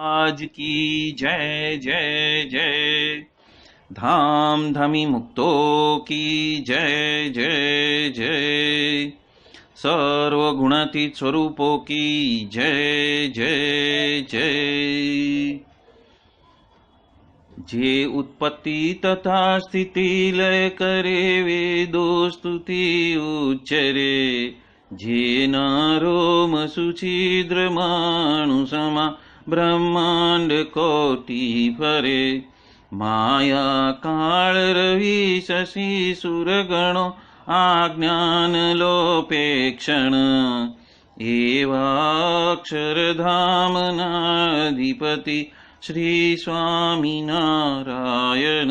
आज की जय जय जय। धाम धमी मुक्तो की जय जय जय। सर्वगुणातीत स्वरूपों की जय जय जय। जे उत्पत्ति तथा स्थिति लय करे वेदो स्तुति उच्चरे। जे नारोम सुछिद्र मानुषमा ब्रह्मांड कोटि फरे। माया काल रवि शशि सुरगणो आज्ञान लोपेक्षण। एवाक्षरधामनाधिपति श्री स्वामी नारायण।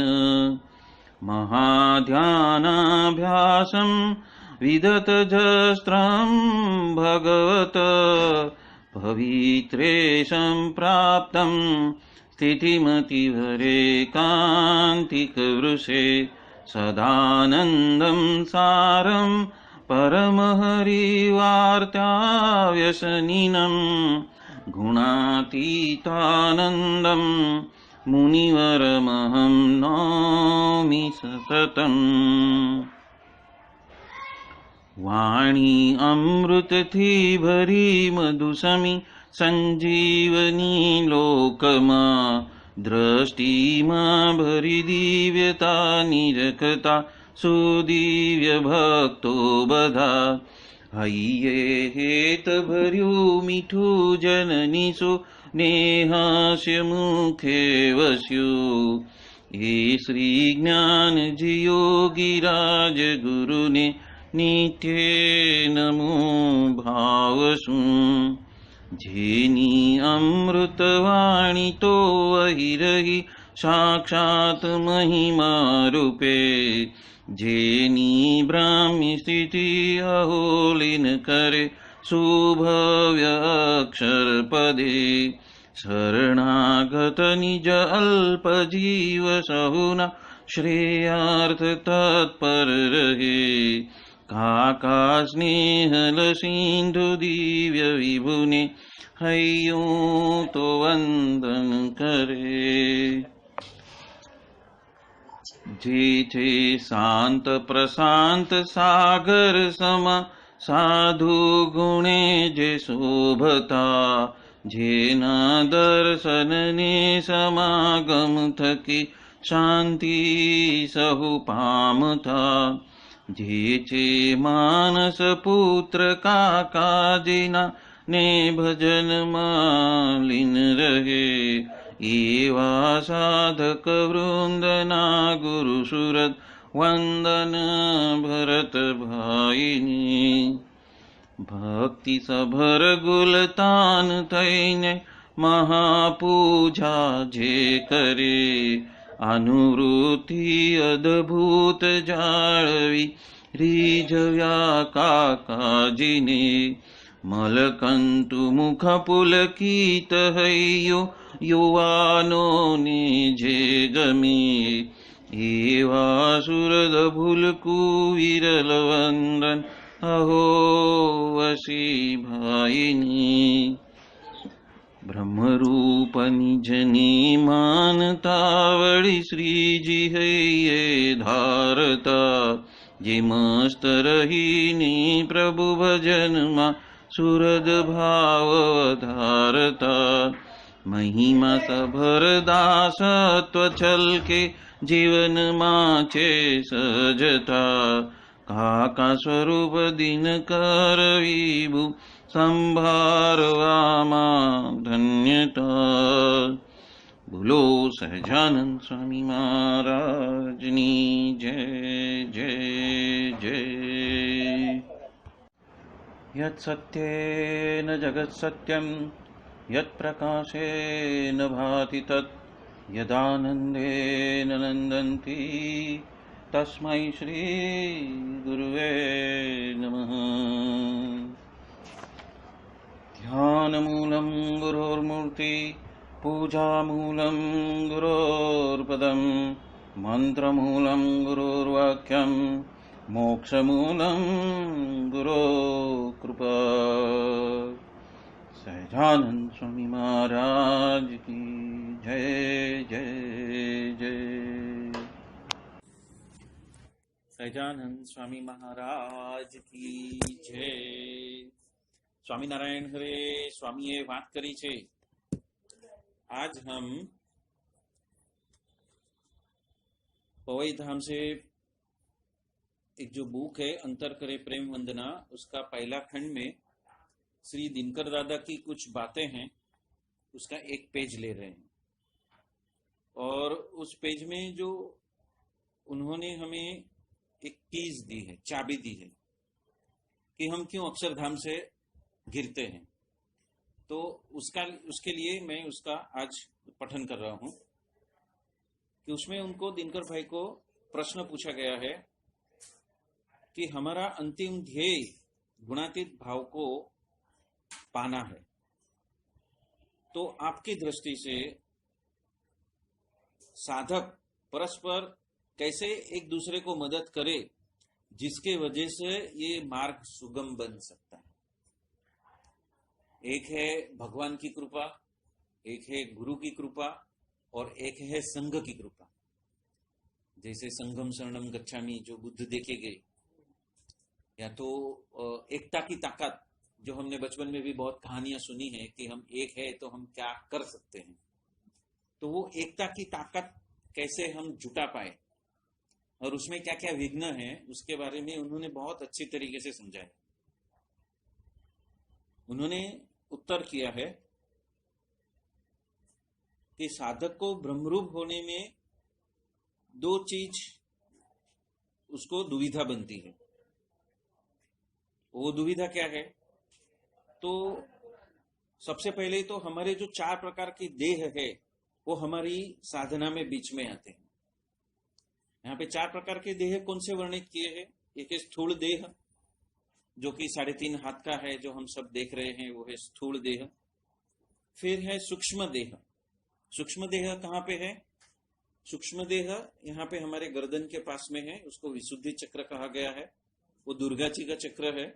महाध्यानाभ्यासं विदतजस्त्रं भगवत पवित्रेशं प्राप्तं स्थितिमतिवरेकान्तिकवृषे। सदानन्दं सारं परमहरिवार्ताव्यसनिनं। गुणातीतानन्दं मुनिवरमहं नौमि सततम्। वाणी अमृत थी भरी मधुसमी संजीवनी लोकमा। दृष्टि मां भरी दिव्यता निरखता सुदिव्य भक्तो बधा। हइये हेत भर्यु मीठू जननी सु नेहास्य मुखे वस्यु। हे श्री ज्ञान जी योगीराज गुरु ने नित्य नमो भावसु। जेनी अमृतवाणी तो अहिरहि साक्षात महिमा रूपे। जेनी ब्राह्मी स्थिति अहोलिन करे सुभव्य अक्षर पदे। शरणागत निज अल्प जीव सहुना श्रेयार्थ तत्पर रहे। काका स्नेहल सिंधु दिव्य विभुने हयो तो वंदन करे। जेठे शांत प्रशांत सागर समा साधु गुणे जे शोभता। जेना दर्शन ने समागम थकी शांति सहु पामता। जेचे मानस पुत्र काका जिना ने भजन मालिन रहे। एवा साधक वृंदना गुरु सुरत वंदन भरत भाईनी। भक्ति सभर गुलतान थईने महापूजा जे करे। अनुवृत्ति अद्भुत जाळवी रिझव्या काकाजीने। मलकंतु मुख पुलकित हयो युवानो ने जे गमे। एवा सुरद भुलकु विरल वंदन अहो वसी भाईनी। ब्रह्मरूप निजने मानतावळी श्रीजी हये धारता। जे मस्त रहीने प्रभु भजन मा सुरद भाव धारता। महिमा सभर दासत्व छलके जीवन माचे सजता। काका स्वरूप दिन कर विभु संभारवामा धन्यता। बोलो सहजानंद स्वामी महाराजनी जय जय जय। यत् सत्येन जगत् सत्यं यत् प्रकाशेन भाति तत्। यदानन्देन नन्दन्ति तस्मै श्री गुरुवे नमः। ध्यानमूलं गुरोर्मूर्ति पूजामूलं गुरोर्पदं। मन्त्रमूलं गुरोर्वाक्यं मोक्षमूलं गुरोः कृपा। सहजानंद स्वामी महाराज महाराज की जय जय जय। सहजानंद स्वामी महाराज की जय। સ્વામિનારાયણ હરે। સ્વામીએ વાત કરી છે, आज हम पवई धाम से एक जो बुक है अंतर करे प्रेम वंदना, उसका पहला खंड में श्री दिनकर दादा की कुछ बातें हैं, उसका एक पेज ले रहे हैं। और उस पेज में जो उन्होंने हमें एक कीज दी है, चाबी दी है कि हम क्यों अक्षरधाम से गिरते हैं। तो उसके लिए मैं उसका आज पठन कर रहा हूं कि उसमें उनको दिनकर भाई को प्रश्न पूछा गया है कि हमारा अंतिम ध्येय गुणातीत भाव को पाना है, तो आपकी दृष्टि से साधक परस्पर कैसे एक दूसरे को मदद करे जिसके वजह से ये मार्ग सुगम बन सकता है। एक है भगवान की कृपा, एक है गुरु की कृपा, और एक है संघ की कृपा। जैसे संघम शरणम गच्छामि जो बुद्ध देखे गए, या तो एकता की ताकत जो हमने बचपन में भी बहुत कहानियां सुनी है कि हम एक है तो हम क्या कर सकते हैं। तो वो एकता की ताकत कैसे हम जुटा पाए और उसमें क्या क्या विघ्न है, उसके बारे में उन्होंने बहुत अच्छी तरीके से समझाया। उन्होंने उत्तर किया है कि साधक को ब्रह्मरूप होने में दो चीज उसको दुविधा बनती है। वो दुविधा क्या है? तो सबसे पहले तो हमारे जो 4 प्रकार की देह है वो हमारी साधना में बीच में आते हैं। यहाँ पे 4 प्रकार के देह कौन से वर्णित किए हैं? एक है स्थूल देह जो कि 3.5 हाथ का है, जो हम सब देख रहे हैं, वो है स्थूल देह। फिर है सूक्ष्म देह। सूक्ष्म देह कहाँ पे है? सूक्ष्म देह यहाँ पे हमारे गर्दन के पास में है, उसको विशुद्धि चक्र कहा गया है। वो दुर्गा जी का चक्र है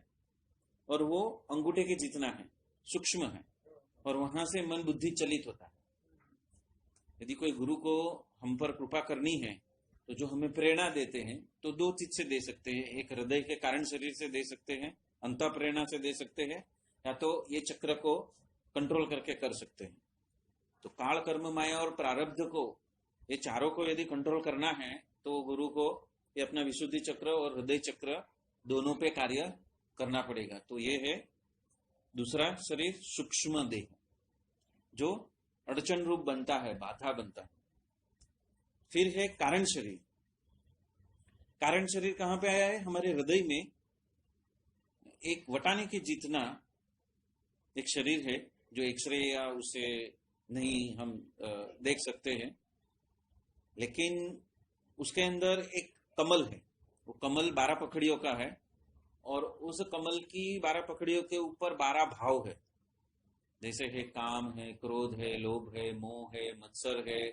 और वो अंगूठे के जितना है, सूक्ष्म है, और वहां से मन बुद्धि चलित होता है। यदि कोई गुरु को हम पर कृपा करनी है तो जो हमें प्रेरणा देते हैं तो 2 चीज से दे सकते हैं। एक हृदय के कारण शरीर से दे सकते हैं, अंतः प्रेरणा से दे सकते हैं, या तो ये चक्र को कंट्रोल करके कर सकते हैं। तो काल, कर्म, माया और प्रारब्ध को, ये चारों को यदि कंट्रोल करना है तो गुरु को ये अपना विशुद्धि चक्र और हृदय चक्र दोनों पे कार्य करना पड़ेगा। तो ये है दूसरा शरीर, सूक्ष्म देह, जो अड़चन रूप बनता है, बाधा बनता है। फिर है कारण शरीर। कारण शरीर कहां पे आया है? हमारे हृदय में एक वटाने के जितना एक शरीर है जो एक्सरे या उसे नहीं हम देख सकते हैं, लेकिन उसके अंदर एक कमल है। वो कमल 12 पखड़ियों का है और उस कमल की 12 पखड़ियों के ऊपर 12 भाव है। जैसे है काम है, क्रोध है, लोभ है, मोह है, मत्सर है,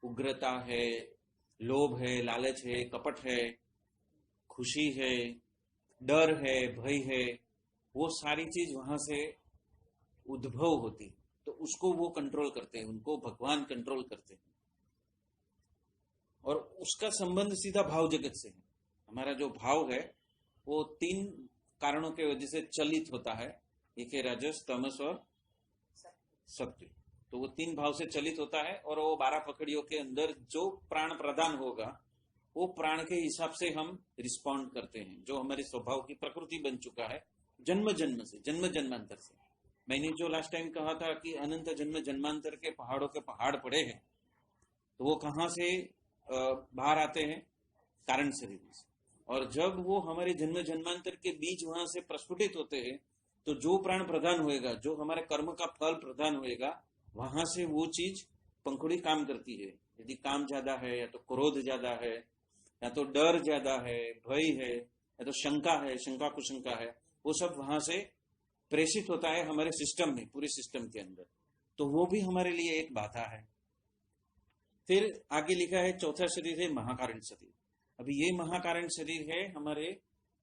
उग्रता है, लोभ है, लालच है, कपट है, खुशी है, डर है, भय है। वो सारी चीज वहां से उद्भव होती, तो उसको वो कंट्रोल करते हैं, उनको भगवान कंट्रोल करते हैं। और उसका संबंध सीधा भाव जगत से है। हमारा जो भाव है वो 3 कारणों के वजह से चलित होता है। एक है रजस, तमस और सत्व। तो वो 3 भाव से चलित होता है और वो 12 पकड़ियों के अंदर जो प्राण प्रदान होगा वो प्राण के हिसाब से हम रिस्पॉन्ड करते हैं, जो हमारे स्वभाव की प्रकृति बन चुका है जन्म जन्म से, जन्म जन्मांतर से। मैंने जो लास्ट टाइम कहा था कि अनंत जन्म जन्मांतर के पहाड़ों के पहाड़ पड़े हैं, तो वो कहां से बाहर आते हैं? कारण शरीर से। और जब वो हमारे जन्म जन्मांतर के बीज वहां से प्रस्फुटित होते हैं, तो जो प्राण प्रदान होएगा, जो हमारे कर्म का फल प्रदान होएगा, वहां से वो चीज पंखुड़ी काम करती है। यदि काम ज्यादा है, या तो क्रोध ज्यादा है, या तो डर ज्यादा है, भय है, या तो शंका है, शंका कुशंका है, वो सब वहां से प्रेषित होता है हमारे सिस्टम में, पूरे सिस्टम के अंदर। तो वो भी हमारे लिए एक बाधा है। फिर आगे लिखा है चौथा शरीर है महाकारण शरीर। अभी ये महाकारण शरीर है हमारे,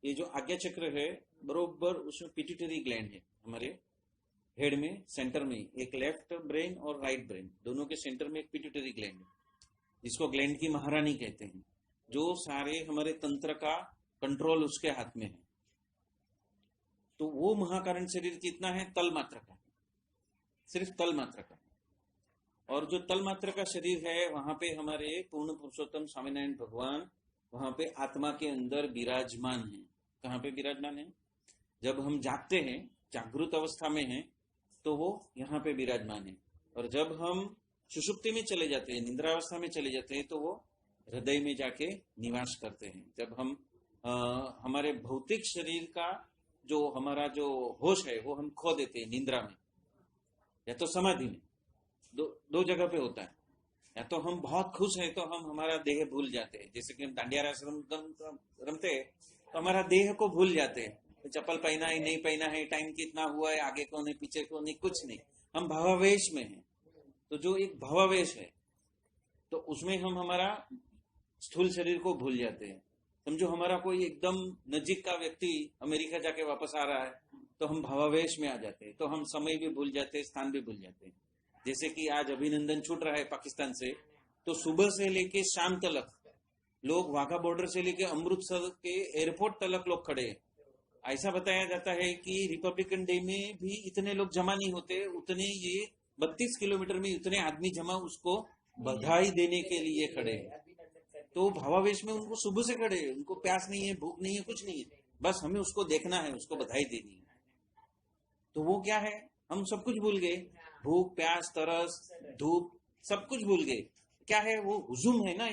ये जो आज्ञा चक्र है बरोबर उसमें पिट्यूटरी ग्लैंड है हमारे हेड में सेंटर में एक लेफ्ट ब्रेन और राइट ब्रेन, दोनों के सेंटर में एक पिट्यूटरी ग्लैंड है, जिसको ग्लैंड की महारानी कहते हैं, जो सारे हमारे तंत्र का कंट्रोल उसके हाथ में है। तो वो महाकारण शरीर कितना है? तल मात्र का, सिर्फ तल मात्र का। और जो तल मात्र का शरीर है वहां पे हमारे पूर्ण पुरुषोत्तम स्वामीनारायण भगवान वहां पे आत्मा के अंदर विराजमान है। कहाँ पे विराजमान है? जब हम जागते हैं, जागृत अवस्था में हैं, तो वो यहाँ पे विराजमान है। और जब हम सुषुप्ति में चले जाते हैं, निद्रावस्था में चले जाते हैं, तो वो हृदय में जाके निवास करते हैं। जब हम हमारे भौतिक शरीर का जो हमारा जो होश है वो हम खो देते हैं निद्रा में या तो समाधि में। दो जगह पे होता है। या तो हम बहुत खुश हैं तो हम हमारा देह भूल जाते हैं, जैसे कि हम दांडिया रास रमते हैं तो हमारा देह को भूल जाते हैं, तो चप्पल पहना है नहीं पहना है, टाइम कितना हुआ है, आगे कौन है पीछे कौन है, कुछ नहीं, हम भावावेश में हैं। तो जो एक भावावेश है तो उसमें हम हमारा स्थूल शरीर को भूल जाते हैं। समझो हमारा कोई एकदम नजीक का व्यक्ति अमेरिका जाके वापस आ रहा है तो हम भावावेश में आ जाते हैं, तो हम समय भी भूल जाते हैं, स्थान भी भूल जाते हैं। जैसे कि आज अभिनंदन छूट रहा है पाकिस्तान से, तो सुबह से लेके शाम तक लोग वाघा बॉर्डर से लेके अमृतसर के एयरपोर्ट तक लोग खड़े हैं। ऐसा बताया जाता है कि रिपब्लिकन डे में भी इतने लोग जमा नहीं होते, उतने ये 32 किलोमीटर में उतने आदमी जमा उसको बधाई देने के लिए खड़े हैं। तो भावावेश में उनको सुबह से खड़े हैं, उनको प्यास नहीं है, भूख नहीं है, कुछ नहीं है, बस हमें उसको देखना है, उसको बधाई देनी है। तो वो क्या है? हम सब कुछ भूल गए, भूख प्यास तरस धूप सब कुछ भूल गए। क्या है वो? हुजूम है ना,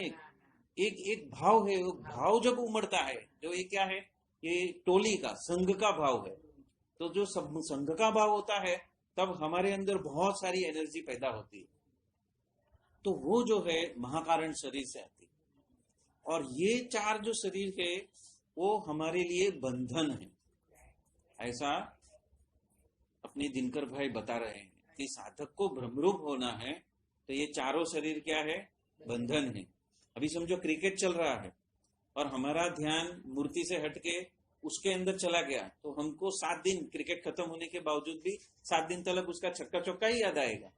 एक भाव है। वो भाव जब उमड़ता है, जो ये क्या है, ये टोली का संघ का भाव है। तो जो सब संघ का भाव होता है तब हमारे अंदर बहुत सारी एनर्जी पैदा होती है। तो वो जो है महाकारण शरीर से आती है। और ये चार जो शरीर है वो हमारे लिए बंधन है। ऐसा अपने दिनकर भाई बता रहे हैं कि साधक को ब्रह्मरूप होना है तो ये चारों शरीर क्या है? बंधन है। अभी समझो क्रिकेट चल रहा है और हमारा ध्यान मूर्ति से हटके उसके अंदर चला गया, तो हमको 7 दिन क्रिकेट खत्म होने के बावजूद भी 7 दिन तक उसका छक्का चौका ही याद आएगा।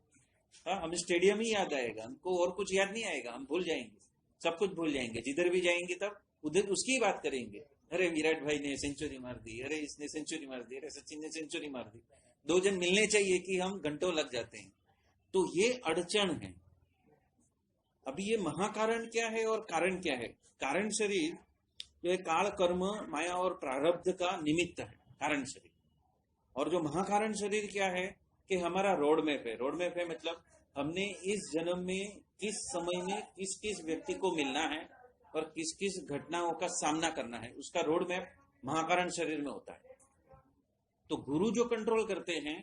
हमें स्टेडियम ही याद आएगा, हमको और कुछ याद नहीं आएगा, हम भूल जाएंगे, सब कुछ भूल जाएंगे। जिधर भी जाएंगे तब उधर उसकी बात करेंगे। अरे विराट भाई ने सेंचुरी मार दी, अरे इसने सेंचुरी मार दी, अरे सचिन ने सेंचुरी मार दी। 2 जन मिलने चाहिए कि हम घंटों लग जाते हैं। तो ये अड़चन है। अभी ये महाकारण क्या है और कारण क्या है? कारण शरीर जो है काल कर्म माया और प्रारब्ध का निमित्त है, कारण शरीर। और जो महाकारण शरीर क्या है कि हमारा रोड मैप है। रोड मैप है मतलब हमने इस जन्म में किस समय में किस किस व्यक्ति को मिलना है और किस किस घटनाओं का सामना करना है, उसका रोड मैप महाकारण शरीर में होता है। तो गुरु जो कंट्रोल करते हैं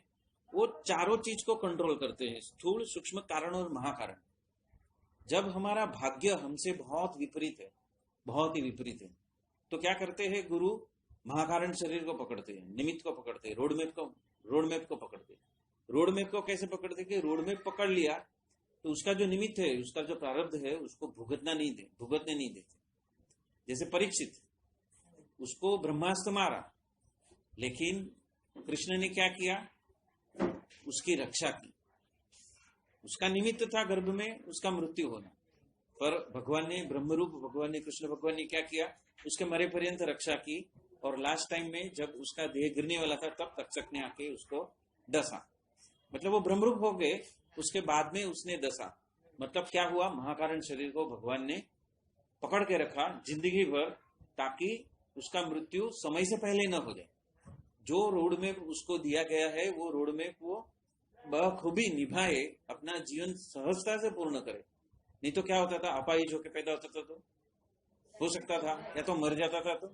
वो चारों चीज को कंट्रोल करते हैं, स्थूल सूक्ष्म कारण और महाकारण। जब हमारा भाग्य हमसे बहुत विपरीत है, बहुत ही विपरीत है, तो क्या करते हैं गुरु? महाकारण शरीर को पकड़ते हैं, निमित्त को पकड़ते हैं, रोड मैप को पकड़ते हैं। रोड मैप को कैसे पकड़ते हैं कि रोड मैप पकड़ लिया तो उसका जो निमित्त है, उसका जो प्रारब्ध है, उसको भुगतने नहीं देते। जैसे परीक्षित, उसको ब्रह्मास्त्र मारा, लेकिन कृष्ण ने क्या किया? उसकी रक्षा की। उसका निमित्त था गर्भ में उसका मृत्यु होना, पर भगवान ने ब्रह्मरूप भगवान ने कृष्ण भगवान ने क्या किया? उसके मरे पर्यंत रक्षा की। और लास्ट टाइम में जब उसका देह गिरने वाला था तब तक्षक ने आके उसको डसा। मतलब वो ब्रह्मरूप हो गए, उसके बाद में उसने डसा। मतलब क्या हुआ? महाकारण शरीर को भगवान ने पकड़ के रखा जिंदगी भर, ताकि उसका मृत्यु समय से पहले न हो जाए। जो रोड में उसको दिया गया है वो रोड में वो बखूबी निभाए, अपना जीवन सहजता से पूर्ण करे। नहीं तो क्या होता था? अपाहिज होकर पैदा होता था तो हो सकता था, या तो मर जाता था तो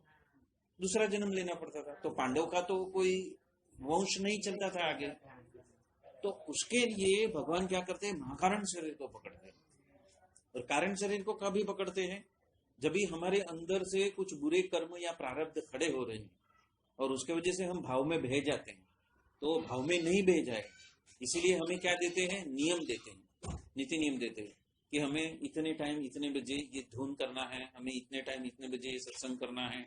दूसरा जन्म लेना पड़ता था। तो पांडव का तो कोई वंश नहीं चलता था आगे। तो उसके लिए भगवान क्या करते हैं? महाकारण शरीर को पकड़ते हैं। और कारण शरीर को कभी पकड़ते हैं? जब भी हमारे अंदर से कुछ बुरे कर्म या प्रारब्ध खड़े हो रहे हैं और उसके वजह से हम भाव में बह जाते हैं, तो भाव में नहीं बह जाए इसीलिए हमें क्या देते हैं? नियम देते हैं, नीति नियम देते हैं कि हमें इतने टाइम इतने बजे ये धुन करना है, हमें इतने टाइम इतने बजे ये सत्संग करना है,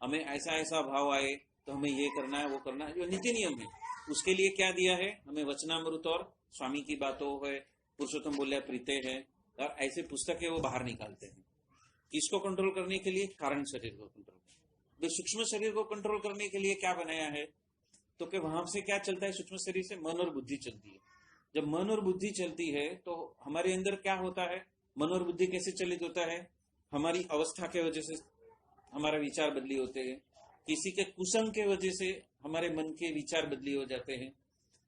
हमें ऐसा ऐसा भाव आए तो हमें ये करना है वो करना है, जो नीति नियम है उसके लिए क्या दिया है हमें, वचनामृत और स्वामी की बातों है, पुरुषोत्तम बोलिया प्रीते है, और ऐसे पुस्तकें वो बाहर निकालते हैं। किसको कंट्रोल करने के लिए? कारण शरीर को कंट्रोल। तो सूक्ष्म शरीर को कंट्रोल करने के लिए क्या बनाया है, तो कि वहां से क्या चलता है, सूक्ष्म शरीर से मन और बुद्धि चलती है। जब मन और बुद्धि चलती है तो हमारे अंदर क्या होता है, मन और बुद्धि कैसे चलित होता है, हमारी अवस्था के वजह से हमारे विचार बदली होते हैं, किसी के कुसंग के वजह से हमारे मन के विचार बदली हो जाते हैं,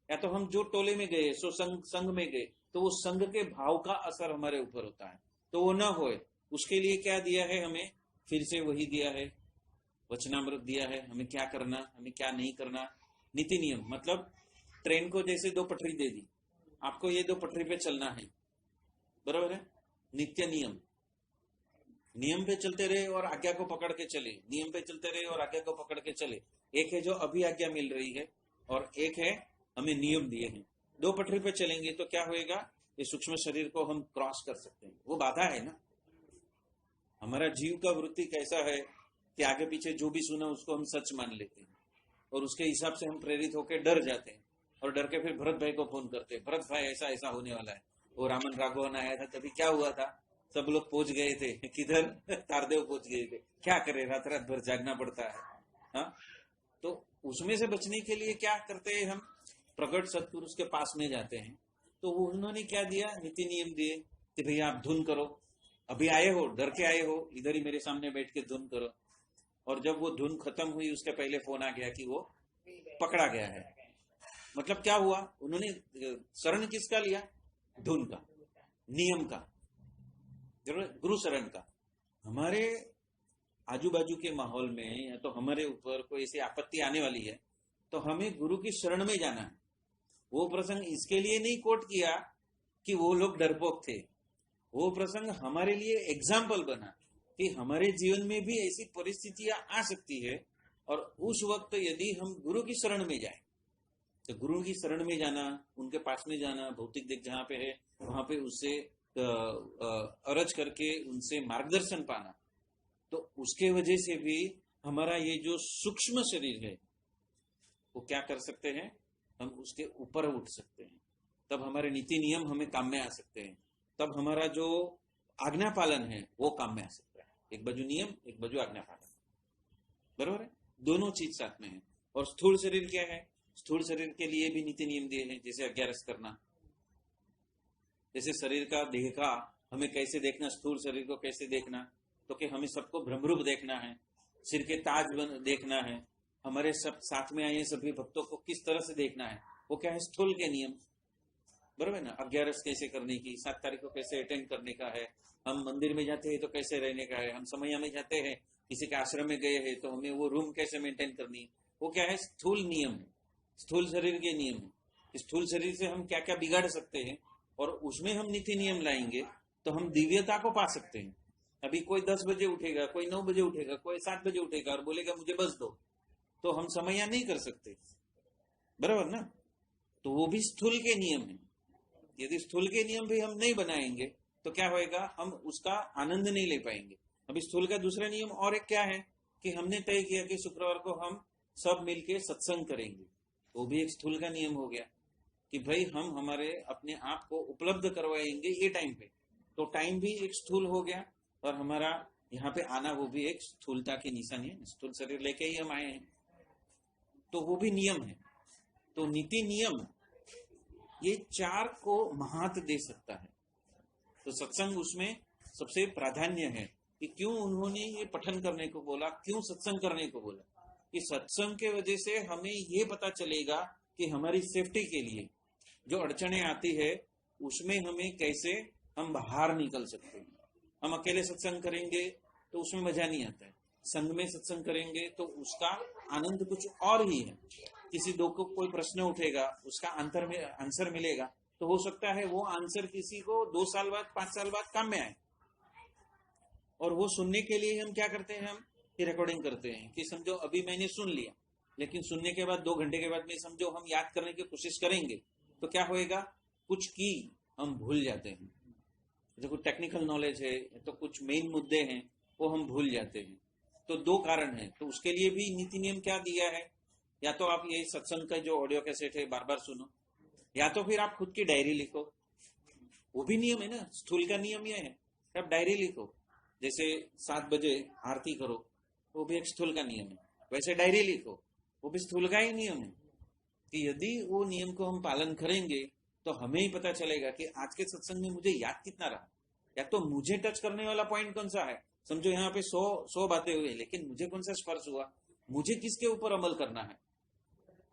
या तो हम जो टोले में गए सो संग में गए तो वो संग के भाव का असर हमारे ऊपर होता है, तो वो ना होए उसके लिए क्या दिया है हमें, फिर से वही दिया है, वचनामृत दिया है, हमें क्या करना हमें क्या नहीं करना, नीति नियम। मतलब ट्रेन को जैसे दो पटरी दे दी, आपको ये दो पटरी पे चलना है, बराबर है, नित्य नियम, नियम पे चलते रहे और आज्ञा को पकड़ के चले, नियम पे चलते रहे और आज्ञा को पकड़ के चले। एक है जो अभी आज्ञा मिल रही है और एक है हमें नियम दिए हैं। दो पटरी पे चलेंगे तो क्या होएगा, ये सूक्ष्म शरीर को हम क्रॉस कर सकते हैं, वो बाधा है ना। हमारा जीव का वृत्ति कैसा है कि आगे पीछे जो भी सुना उसको हम सच मान लेते हैं और उसके हिसाब से हम प्रेरित होकर डर जाते हैं और डर के फिर भरत भाई को फोन करते हैं, भरत भाई ऐसा ऐसा होने वाला है। वो रामन राघवन आया था तभी क्या हुआ था, सब लोग पहुंच गए थे, किधर तारदेव पहुंच गए थे, क्या करे रात रात भर जागना पड़ता है। हाँ, तो उसमें से बचने के लिए क्या करते हैं हम, प्रगट सत्पुरुष के पास में जाते हैं। तो उन्होंने क्या दिया, नीति नियम दिए कि भैया आप धुन करो, अभी आए हो डर के आए हो, इधर ही मेरे सामने बैठ के धुन करो। और जब वो धुन खत्म हुई उसके पहले फोन आ गया कि वो पकड़ा गया है। मतलब क्या हुआ, उन्होंने शरण किसका लिया, धुन का, नियम का, गुरु शरण का। हमारे आजू बाजू के माहौल में या तो हमारे ऊपर कोई ऐसी आपत्ति आने वाली है तो हमें गुरु की शरण में जाना है। वो प्रसंग इसके लिए नहीं कोट किया कि वो लोग डरपोक थे, वो प्रसंग हमारे लिए एग्जाम्पल बना कि हमारे जीवन में भी ऐसी परिस्थितियां आ सकती है और उस वक्त यदि हम गुरु की शरण में जाए तो गुरु की शरण में जाना, उनके पास में जाना, भौतिक दिख जहां पे है वहां पे उससे अरज करके उनसे मार्गदर्शन पाना, तो उसके वजह से भी हमारा ये जो सूक्ष्म शरीर है वो क्या कर सकते हैं, हम उसके ऊपर उठ सकते हैं। तब हमारे नीति नियम हमें काम में आ सकते हैं, तब हमारा जो आज्ञा पालन है वो काम में आ सकता है। एक बाजू नियम, एक बाजू आज्ञा पालन, बराबर है, दोनों चीज साथ में है। और स्थूल शरीर क्या है, स्थूल शरीर के लिए भी नीति नियम दिए हैं, जैसे अज्ञारस करना, जैसे शरीर का देह का हमें कैसे देखना, स्थूल शरीर को कैसे देखना, तो कि हमें सबको भ्रमरूप देखना है, सिर के ताज देखना है, हमारे सब साथ में आए सभी भक्तों को किस तरह से देखना है, वो क्या है, स्थूल के नियम, बराबर ना। अज्ञारस कैसे करने की, 7 तारीख को कैसे अटेंड करने का है, हम मंदिर में जाते हैं तो कैसे रहने का है, हम समैया में जाते हैं किसी के आश्रम में गए हैं तो हमें वो रूम कैसे मेंटेन करनी है, वो क्या है, स्थूल नियम है, स्थूल शरीर के नियम है। स्थूल शरीर से हम क्या क्या बिगाड़ सकते हैं और उसमें हम नीति नियम लाएंगे तो हम दिव्यता को पा सकते हैं। अभी कोई 10 बजे उठेगा, कोई 9 बजे उठेगा, कोई 7 बजे उठेगा और बोलेगा मुझे बस दो, तो हम समैया नहीं कर सकते, बराबर ना। तो वो भी स्थूल के नियम है। यदि स्थूल के नियम भी हम नहीं बनाएंगे तो क्या होएगा, हम उसका आनंद नहीं ले पाएंगे। अभी स्थूल का दूसरा नियम और एक क्या है कि हमने तय किया कि शुक्रवार को हम सब मिलके सत्संग करेंगे, वो भी एक स्थूल का नियम हो गया कि भाई हम हमारे अपने आप को उपलब्ध करवाएंगे ये टाइम पे, तो टाइम भी एक स्थूल हो गया और हमारा यहाँ पे आना वो भी एक स्थूलता की निशानी है, स्थूल शरीर लेके ही हम आए हैं, तो वो भी नियम है। तो नीति नियम ये 4 को महत्व दे सकता है। तो सत्संग उसमें सबसे प्राधान्य है कि क्यों उन्होंने ये पठन करने को बोला, क्यों सत्संग करने को बोला, कि सत्संग के वजह से हमें ये पता चलेगा कि हमारी सेफ्टी के लिए जो अड़चने आती है उसमें हमें कैसे हम बाहर निकल सकते हैं। हम अकेले सत्संग करेंगे तो उसमें मजा नहीं आता है, संघ में सत्संग करेंगे तो उसका आनंद कुछ और ही है। किसी दो को कोई प्रश्न उठेगा, उसका आंसर मिलेगा, तो हो सकता है वो आंसर किसी को 2 साल बाद 5 साल बाद काम में आए। और वो सुनने के लिए हम क्या करते हैं, हम रिकॉर्डिंग करते हैं कि समझो अभी मैंने सुन लिया, लेकिन सुनने के बाद 2 घंटे के बाद में समझो हम याद करने की कोशिश करेंगे तो क्या होएगा, कुछ की हम भूल जाते हैं। जो कुछ टेक्निकल नॉलेज है तो कुछ मेन मुद्दे हैं वो हम भूल जाते हैं। तो दो कारण है, तो उसके लिए भी नीति नियम क्या दिया है? या तो आप ये सत्संग का जो ऑडियो कैसेट है बार बार सुनो, या तो फिर आप खुद की डायरी लिखो। वो भी नियम है ना, स्थूल का नियम यह है, आप डायरी लिखो। जैसे 7 बजे आरती करो, वो भी एक स्थूल का नियम है। वैसे डायरी लिखो, वो भी स्थूल का ही नियम है कि यदि वो नियम को हम पालन करेंगे तो हमें ही पता चलेगा कि आज के सत्संग में मुझे याद कितना रहा, या तो मुझे टच करने वाला पॉइंट कौन सा है। समझो यहाँ पे 100 बातें हुई, लेकिन मुझे कौन सा स्पर्श हुआ, मुझे किसके ऊपर अमल करना है।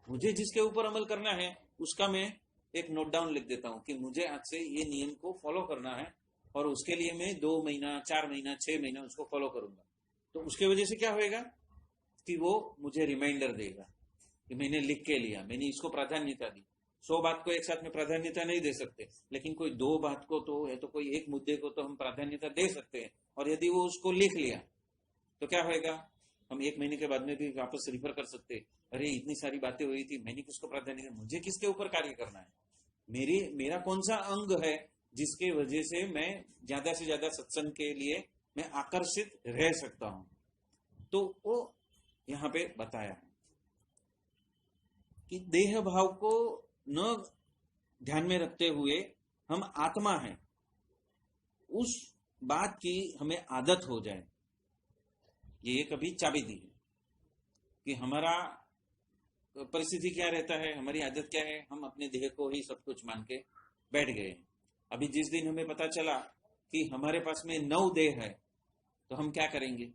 मुझे जिसके ऊपर अमल करना है उसका मैं एक नोट डाउन लिख देता हूं कि मुझे आज से ये नियम को फॉलो करना है, और उसके लिए मैं 2 महीना, 4 महीना, 6 महीना उसको फॉलो करूंगा। तो उसके वजह से क्या होएगा कि वो मुझे रिमाइंडर देगा कि मैंने लिख के लिया, मैंने इसको प्राधान्यता दी। 100 बात को एक साथ में प्राधान्यता नहीं दे सकते, लेकिन कोई 2 बात को तो, या तो कोई एक मुद्दे को तो हम प्राधान्यता दे सकते हैं। और यदि वो उसको लिख लिया तो क्या होएगा, हम 1 महीने के बाद में भी वापस रिफर कर सकते, अरे इतनी सारी बातें हुई थी, मैंने किसको प्राधान्य दिया, मुझे किसके ऊपर कार्य करना है, मेरा कौन सा अंग है जिसके वजह से मैं ज्यादा से ज्यादा सत्संग के लिए मैं आकर्षित रह सकता हूं। तो वो यहां पे बताया है कि देह भाव को न ध्यान में रखते हुए हम आत्मा है, उस बात की हमें आदत हो जाए। ये एक अभी चाबी दी है कि हमारा परिस्थिति क्या रहता है, हमारी आदत क्या है, हम अपने देह को ही सब कुछ मान के बैठ गए। अभी जिस दिन हमें पता चला कि हमारे पास में 9 देह है, तो हम क्या करेंगे?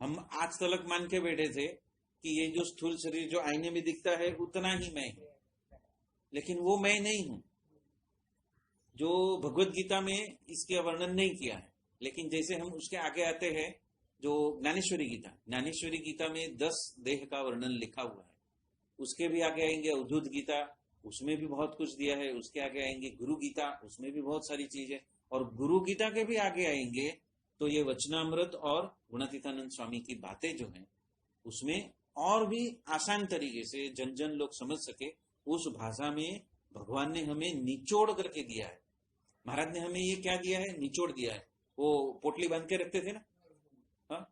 हम आज तलक मान के बैठे थे कि ये जो स्थूल शरीर जो आईने में दिखता है उतना ही मैं हूं, लेकिन वो मैं नहीं हूं। जो भगवत गीता में इसके वर्णन नहीं किया है, लेकिन जैसे हम उसके आगे आते हैं, जो ज्ञानेश्वरी गीता में 10 देह का वर्णन लिखा हुआ है। उसके भी आगे आएंगे अवधूत गीता, उसमें भी बहुत कुछ दिया है। उसके आगे आएंगे गुरु गीता, उसमें भी बहुत सारी चीज है। और गुरु गीता के भी आगे आएंगे तो ये वचनामृत और गुणातीतानंद स्वामी की बातें जो हैं, उसमें और भी आसान तरीके से जन जन लोग समझ सके, उस भाषा में भगवान ने हमें निचोड़ करके दिया है। महाराज ने हमें ये क्या दिया है? निचोड़ दिया है। वो पोटली बांध के रखते थे ना, हाँ,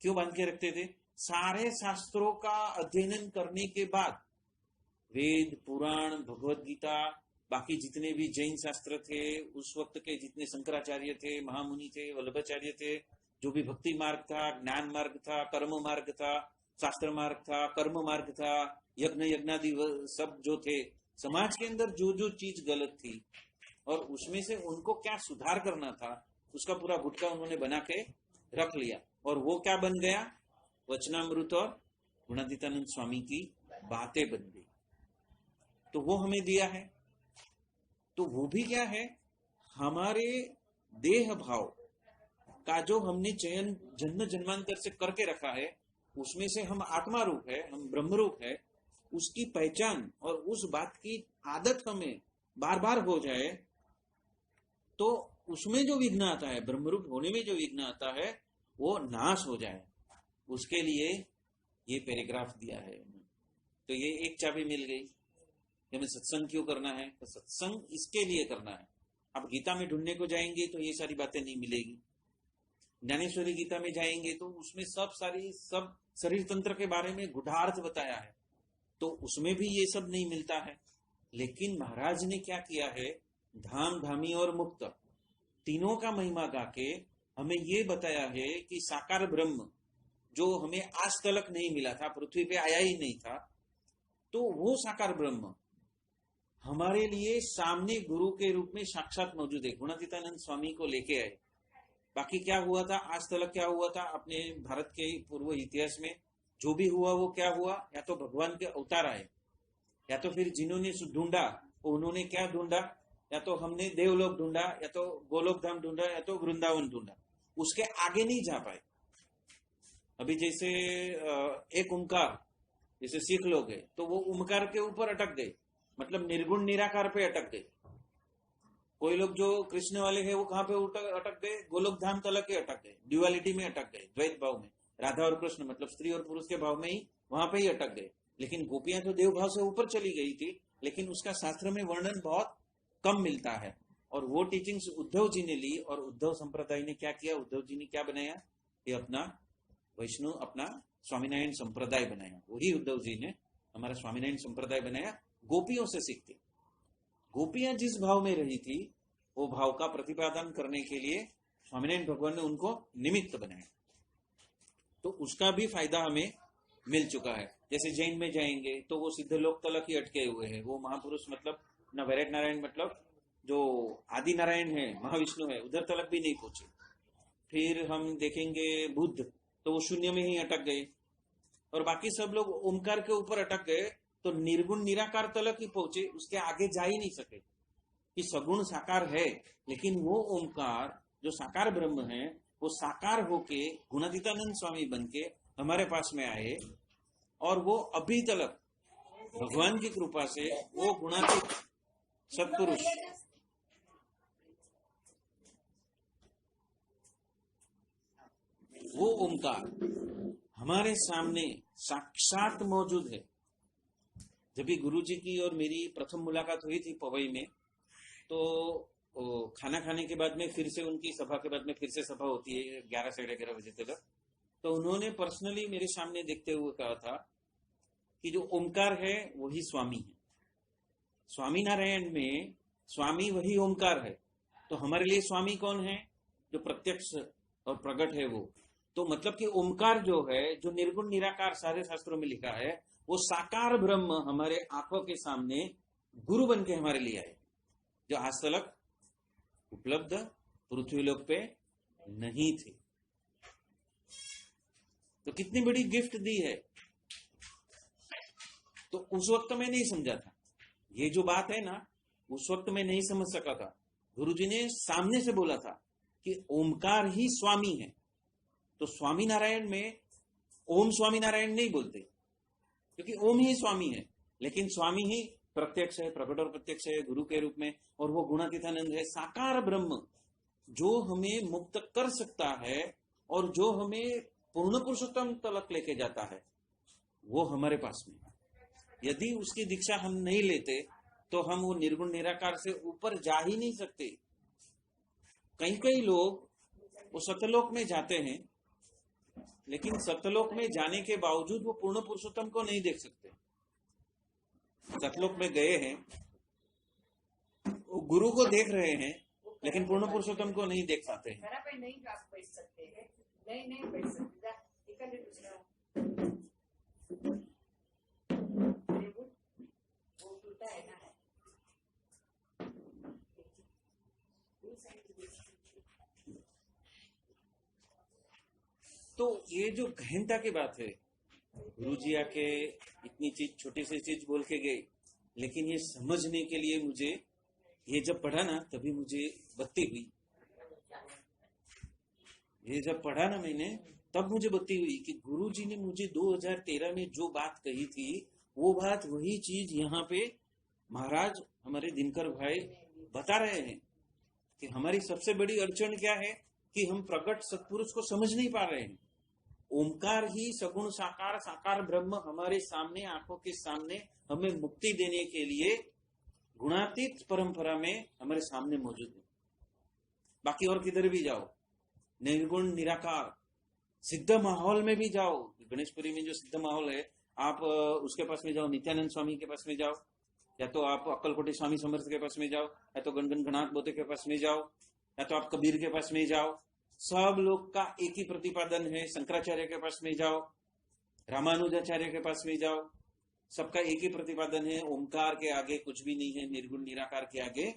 क्यों बांध के रखते थे? सारे शास्त्रों का अध्ययन करने के बाद वेद, पुराण, भगवत गीता, बाकी जितने भी जैन शास्त्र थे, उस वक्त के जितने शंकराचार्य थे, महामुनि थे, वल्लभाचार्य थे, जो भी भक्ति मार्ग था, ज्ञान मार्ग था, कर्म मार्ग था, शास्त्र मार्ग था, कर्म मार्ग था, यज्ञादि सब जो थे, समाज के अंदर जो जो चीज गलत थी और उसमें से उनको क्या सुधार करना था, उसका पूरा गुटका उन्होंने बना के रख लिया। और वो क्या बन गया? वचनामृत और गुणातीतानंद स्वामी की बातें बन गई। तो वो हमें दिया है। तो वो भी क्या है? हमारे देह भाव का जो हमने चयन जन्म जन्मांतर से करके रखा है, उसमें से हम आत्मा रूप है, हम ब्रह्म रूप है, उसकी पहचान और उस बात की आदत हमें बार बार हो जाए, तो उसमें जो विघ्न आता है, ब्रह्मरूप होने में जो विघ्न आता है, वो नाश हो जाए। उसके लिए ये पैराग्राफ दिया है। तो ये एक चाबी मिल गई कि हमें सत्संग क्यों करना है। तो सत्संग इसके लिए करना है। अब गीता में ढूंढने को जाएंगे तो ये सारी बातें नहीं मिलेगी। ज्ञानेश्वरी गीता में जाएंगे तो उसमें सब शरीर तंत्र के बारे में गुढ़ार्थ बताया है, तो उसमें भी ये सब नहीं मिलता है। लेकिन महाराज ने क्या किया है? धाम, धामी और मुक्त तीनों का महिमा गा के हमें ये बताया है कि साकार ब्रह्म जो हमें आज तलक नहीं मिला था, पृथ्वी पे आया ही नहीं था, तो वो साकार ब्रह्म हमारे लिए सामने गुरु के रूप में साक्षात मौजूद है। गुणातीतानंद स्वामी को लेके आए। बाकी क्या हुआ था आज तलक, क्या हुआ था अपने भारत के पूर्व इतिहास में, जो भी हुआ वो क्या हुआ? या तो भगवान के अवतार आए, या तो फिर जिन्होंने ढूंढा उन्होंने क्या ढूंढा? या तो हमने देवलोक ढूंढा, या तो गोलोक धाम ढूंढा, या तो वृंदावन ढूंढा। उसके आगे नहीं जा पाए। अभी जैसे एक ओंकार, जैसे सिख लोग है तो वो ओंकार के ऊपर अटक गए, मतलब निर्गुण निराकार पे अटक गए। कोई लोग जो कृष्ण वाले हैं वो कहां पे अटक गए? गोलोक धाम तलक के अटक गए, ड्युअलिटी में अटक गए, द्वैत भाव में, राधा और कृष्ण मतलब स्त्री और पुरुष के भाव में ही वहां पे ही अटक गए। लेकिन गोपियां तो देव भाव से ऊपर चली गई थी, लेकिन उसका शास्त्र में वर्णन बहुत कम मिलता है। और वो टीचिंग्स उद्धव जी ने ली, और उद्धव संप्रदाय ने क्या किया? उद्धव जी ने क्या बनाया? ये अपना वैष्णव अपना स्वामीनारायण संप्रदाय बनाया। वही उद्धव जी ने हमारा स्वामीनारायण संप्रदाय बनाया, गोपियों से सीखते। गोपियां जिस भाव में रही थी वो भाव का प्रतिपादन करने के लिए स्वामीनारायण भगवान ने उनको निमित्त बनाया। तो उसका भी फायदा हमें मिल चुका है। जैसे जैन में जाएंगे तो वो सिद्ध लोक तलक ही अटके हुए हैं। वो महापुरुष मतलब न वैराट नारायण मतलब जो आदि नारायण है, महाविष्णु है, उधर तलक भी नहीं पहुंचे। फिर हम देखेंगे बुद्ध, तो वो शून्य में ही अटक गए। और बाकी सब लोग ओमकार के ऊपर अटक गए, तो निर्गुण निराकार तलक ही पहुंचे, उसके आगे जा ही नहीं सके। कि सगुण साकार है, लेकिन वो ओमकार जो साकार ब्रह्म है वो साकार होके गुणातीतानंद स्वामी बनके हमारे पास में आए। और वो अभी तलक भगवान की कृपा से वो गुणातीत सत्पुरुष वो ओमकार हमारे सामने साक्षात मौजूद है। जब भी गुरुजी की और मेरी प्रथम मुलाकात हुई थी पवई में, तो खाना खाने के बाद में फिर से उनकी सभा के बाद में फिर से सभा होती है 11 से 11:30 बजे तक। तो उन्होंने पर्सनली मेरे सामने देखते हुए कहा था कि जो ओमकार है वही स्वामी है। स्वामीनारायण में स्वामी वही ओमकार है। तो हमारे लिए स्वामी कौन है? जो प्रत्यक्ष और प्रगट है वो। तो मतलब कि ओमकार जो है, जो निर्गुण निराकार सारे शास्त्रों में लिखा है, वो साकार ब्रह्म हमारे आंखों के सामने गुरु बन के हमारे लिए आए, जो आज तक उपलब्ध पृथ्वीलोक पे नहीं थे। तो कितनी बड़ी गिफ्ट दी है। तो उस वक्त में नहीं समझा था ये जो बात है ना, उस वक्त में नहीं समझ सका था। गुरुजी ने सामने से बोला था कि ओमकार ही स्वामी है। तो स्वामी नारायण में ओम स्वामी नारायण नहीं बोलते, क्योंकि ओम ही स्वामी है, लेकिन स्वामी ही प्रत्यक्ष है, प्रकट और प्रत्यक्ष है गुरु के रूप में। और वो गुणातीतानंद है, साकार ब्रह्म, जो हमें मुक्त कर सकता है और जो हमें पूर्ण पुरुषोत्तम तलक लेके जाता है, वो हमारे पास में। यदि उसकी दीक्षा हम नहीं लेते तो हम वो निर्गुण निराकार से ऊपर जा ही नहीं सकते। कई लोग वो सतलोक में जाते हैं, लेकिन सतलोक में जाने के बावजूद वो पूर्ण पुरुषोत्तम को नहीं देख सकते। सतलोक में गए हैं, वो गुरु को देख रहे हैं, लेकिन पूर्ण पुरुषोत्तम को नहीं देख पाते हैं। तो ये जो गहनता की बात है, गुरुजी आके इतनी चीज, छोटी सी चीज बोल के गए, लेकिन ये समझने के लिए मुझे ये जब पढ़ा ना, तभी मुझे बत्ती हुई। ये जब पढ़ा ना मैंने, तब मुझे बत्ती हुई कि गुरुजी ने मुझे 2013 में जो बात कही थी, वो बात वही चीज यहाँ पे महाराज हमारे दिनकर भाई बता रहे हैं कि हमारी सबसे बड़ी अड़चन क्या है कि हम प्रकट सत्पुरुष को समझ नहीं पा रहे हैं। ओमकार ही सगुण साकार, साकार ब्रह्म हमारे सामने, आंखों के सामने हमें मुक्ति देने के लिए गुणातीत परंपरा में हमारे सामने मौजूद है। बाकी और किधर भी जाओ, निर्गुण निराकार सिद्ध माहौल में भी जाओ, गणेशपुरी में जो सिद्ध माहौल है, आप उसके पास में जाओ, नित्यानंद स्वामी के पास में जाओ, या तो आप अक्कलकोटी स्वामी समर्थ के पास में जाओ, या तो गणगण गणाथ बोते के पास में जाओ, या तो आप कबीर के पास में जाओ, सब लोग का एक ही प्रतिपादन है। शंकराचार्य के पास में जाओ, रामानुजाचार्य के पास में जाओ, सबका एक ही प्रतिपादन है। ओमकार के आगे कुछ भी नहीं है, निर्गुण निराकार के आगे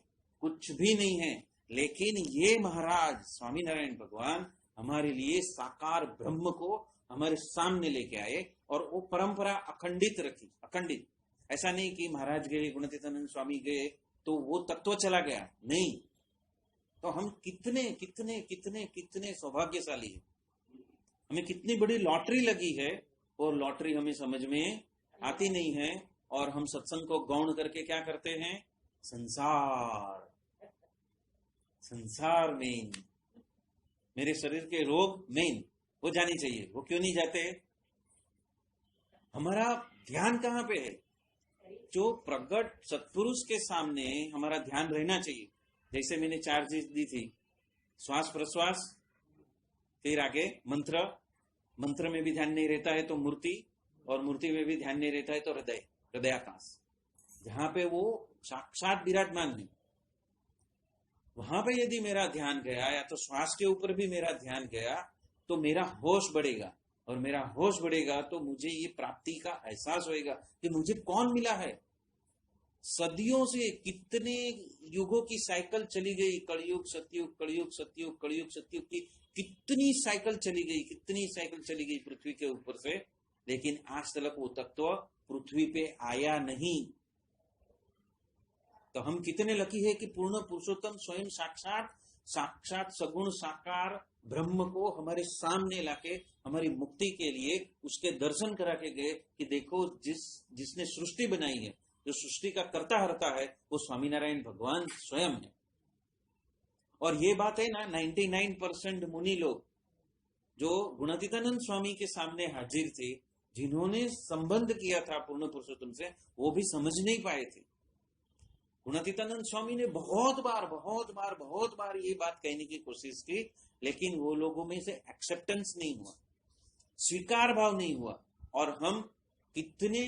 कुछ भी नहीं है। लेकिन ये महाराज स्वामी नारायण भगवान हमारे लिए साकार ब्रह्म को हमारे सामने लेके आए, और वो परंपरा अखंडित रखी। अखंडित, ऐसा नहीं कि महाराज गए, गुणातीतानंद स्वामी गए तो वो तत्व चला गया, नहीं। तो हम कितने कितने कितने कितने सौभाग्यशाली है, हमें कितनी बड़ी लॉटरी लगी है, और लॉटरी हमें समझ में आती नहीं है। और हम सत्संग को गौण करके क्या करते हैं? संसार मेन, मेरे शरीर के रोग मेन, वो जानी चाहिए। वो क्यों नहीं जाते? हमारा ध्यान कहाँ पे है? जो प्रगट सत्पुरुष के सामने हमारा ध्यान रहना चाहिए। जैसे मैंने 4 चीज दी थी, श्वास प्रश्वास, फिर आगे मंत्र, मंत्र में भी ध्यान नहीं रहता है तो मूर्ति, और मूर्ति में भी ध्यान नहीं रहता है तो हृदय, हृदयाकाश, जहां पे वो साक्षात विराजमान है, वहां पे यदि मेरा ध्यान गया, या तो श्वास के ऊपर भी मेरा ध्यान गया, तो मेरा होश बढ़ेगा, और मेरा होश बढ़ेगा तो मुझे ये प्राप्ति का एहसास होएगा कि मुझे कौन मिला है। सदियों से कितने युगों की साइकिल चली गई, कलयुग सतयुग, कलयुग सतयुग, कलयुग सतयुग की कितनी साइकिल चली गई, कितनी साइकिल चली गई पृथ्वी के ऊपर से, लेकिन आज तक वो तत्व पृथ्वी पे आया नहीं। तो हम कितने लकी है कि पूर्ण पुरुषोत्तम स्वयं साक्षात साक्षात सगुण साकार ब्रह्म को हमारे सामने लाके हमारी मुक्ति के लिए उसके दर्शन करा के गए कि देखो जिसने सृष्टि बनाई है, जो सृष्टि का कर्ता हरता है, वो स्वामीनारायण भगवान स्वयं है। और ये बात है ना, 99% मुनि लोग जो गुणातीतानंद स्वामी के सामने हाजिर थे, जिन्होंने संबंध किया था पूर्ण पुरुषोत्तम से, वो भी समझ नहीं पाए थे। गुणातीतानंद स्वामी ने बहुत बार ये बात कहने की कोशिश की, लेकिन वो लोगों में से एक्सेप्टेंस नहीं हुआ, स्वीकार भाव नहीं हुआ। और हम कितने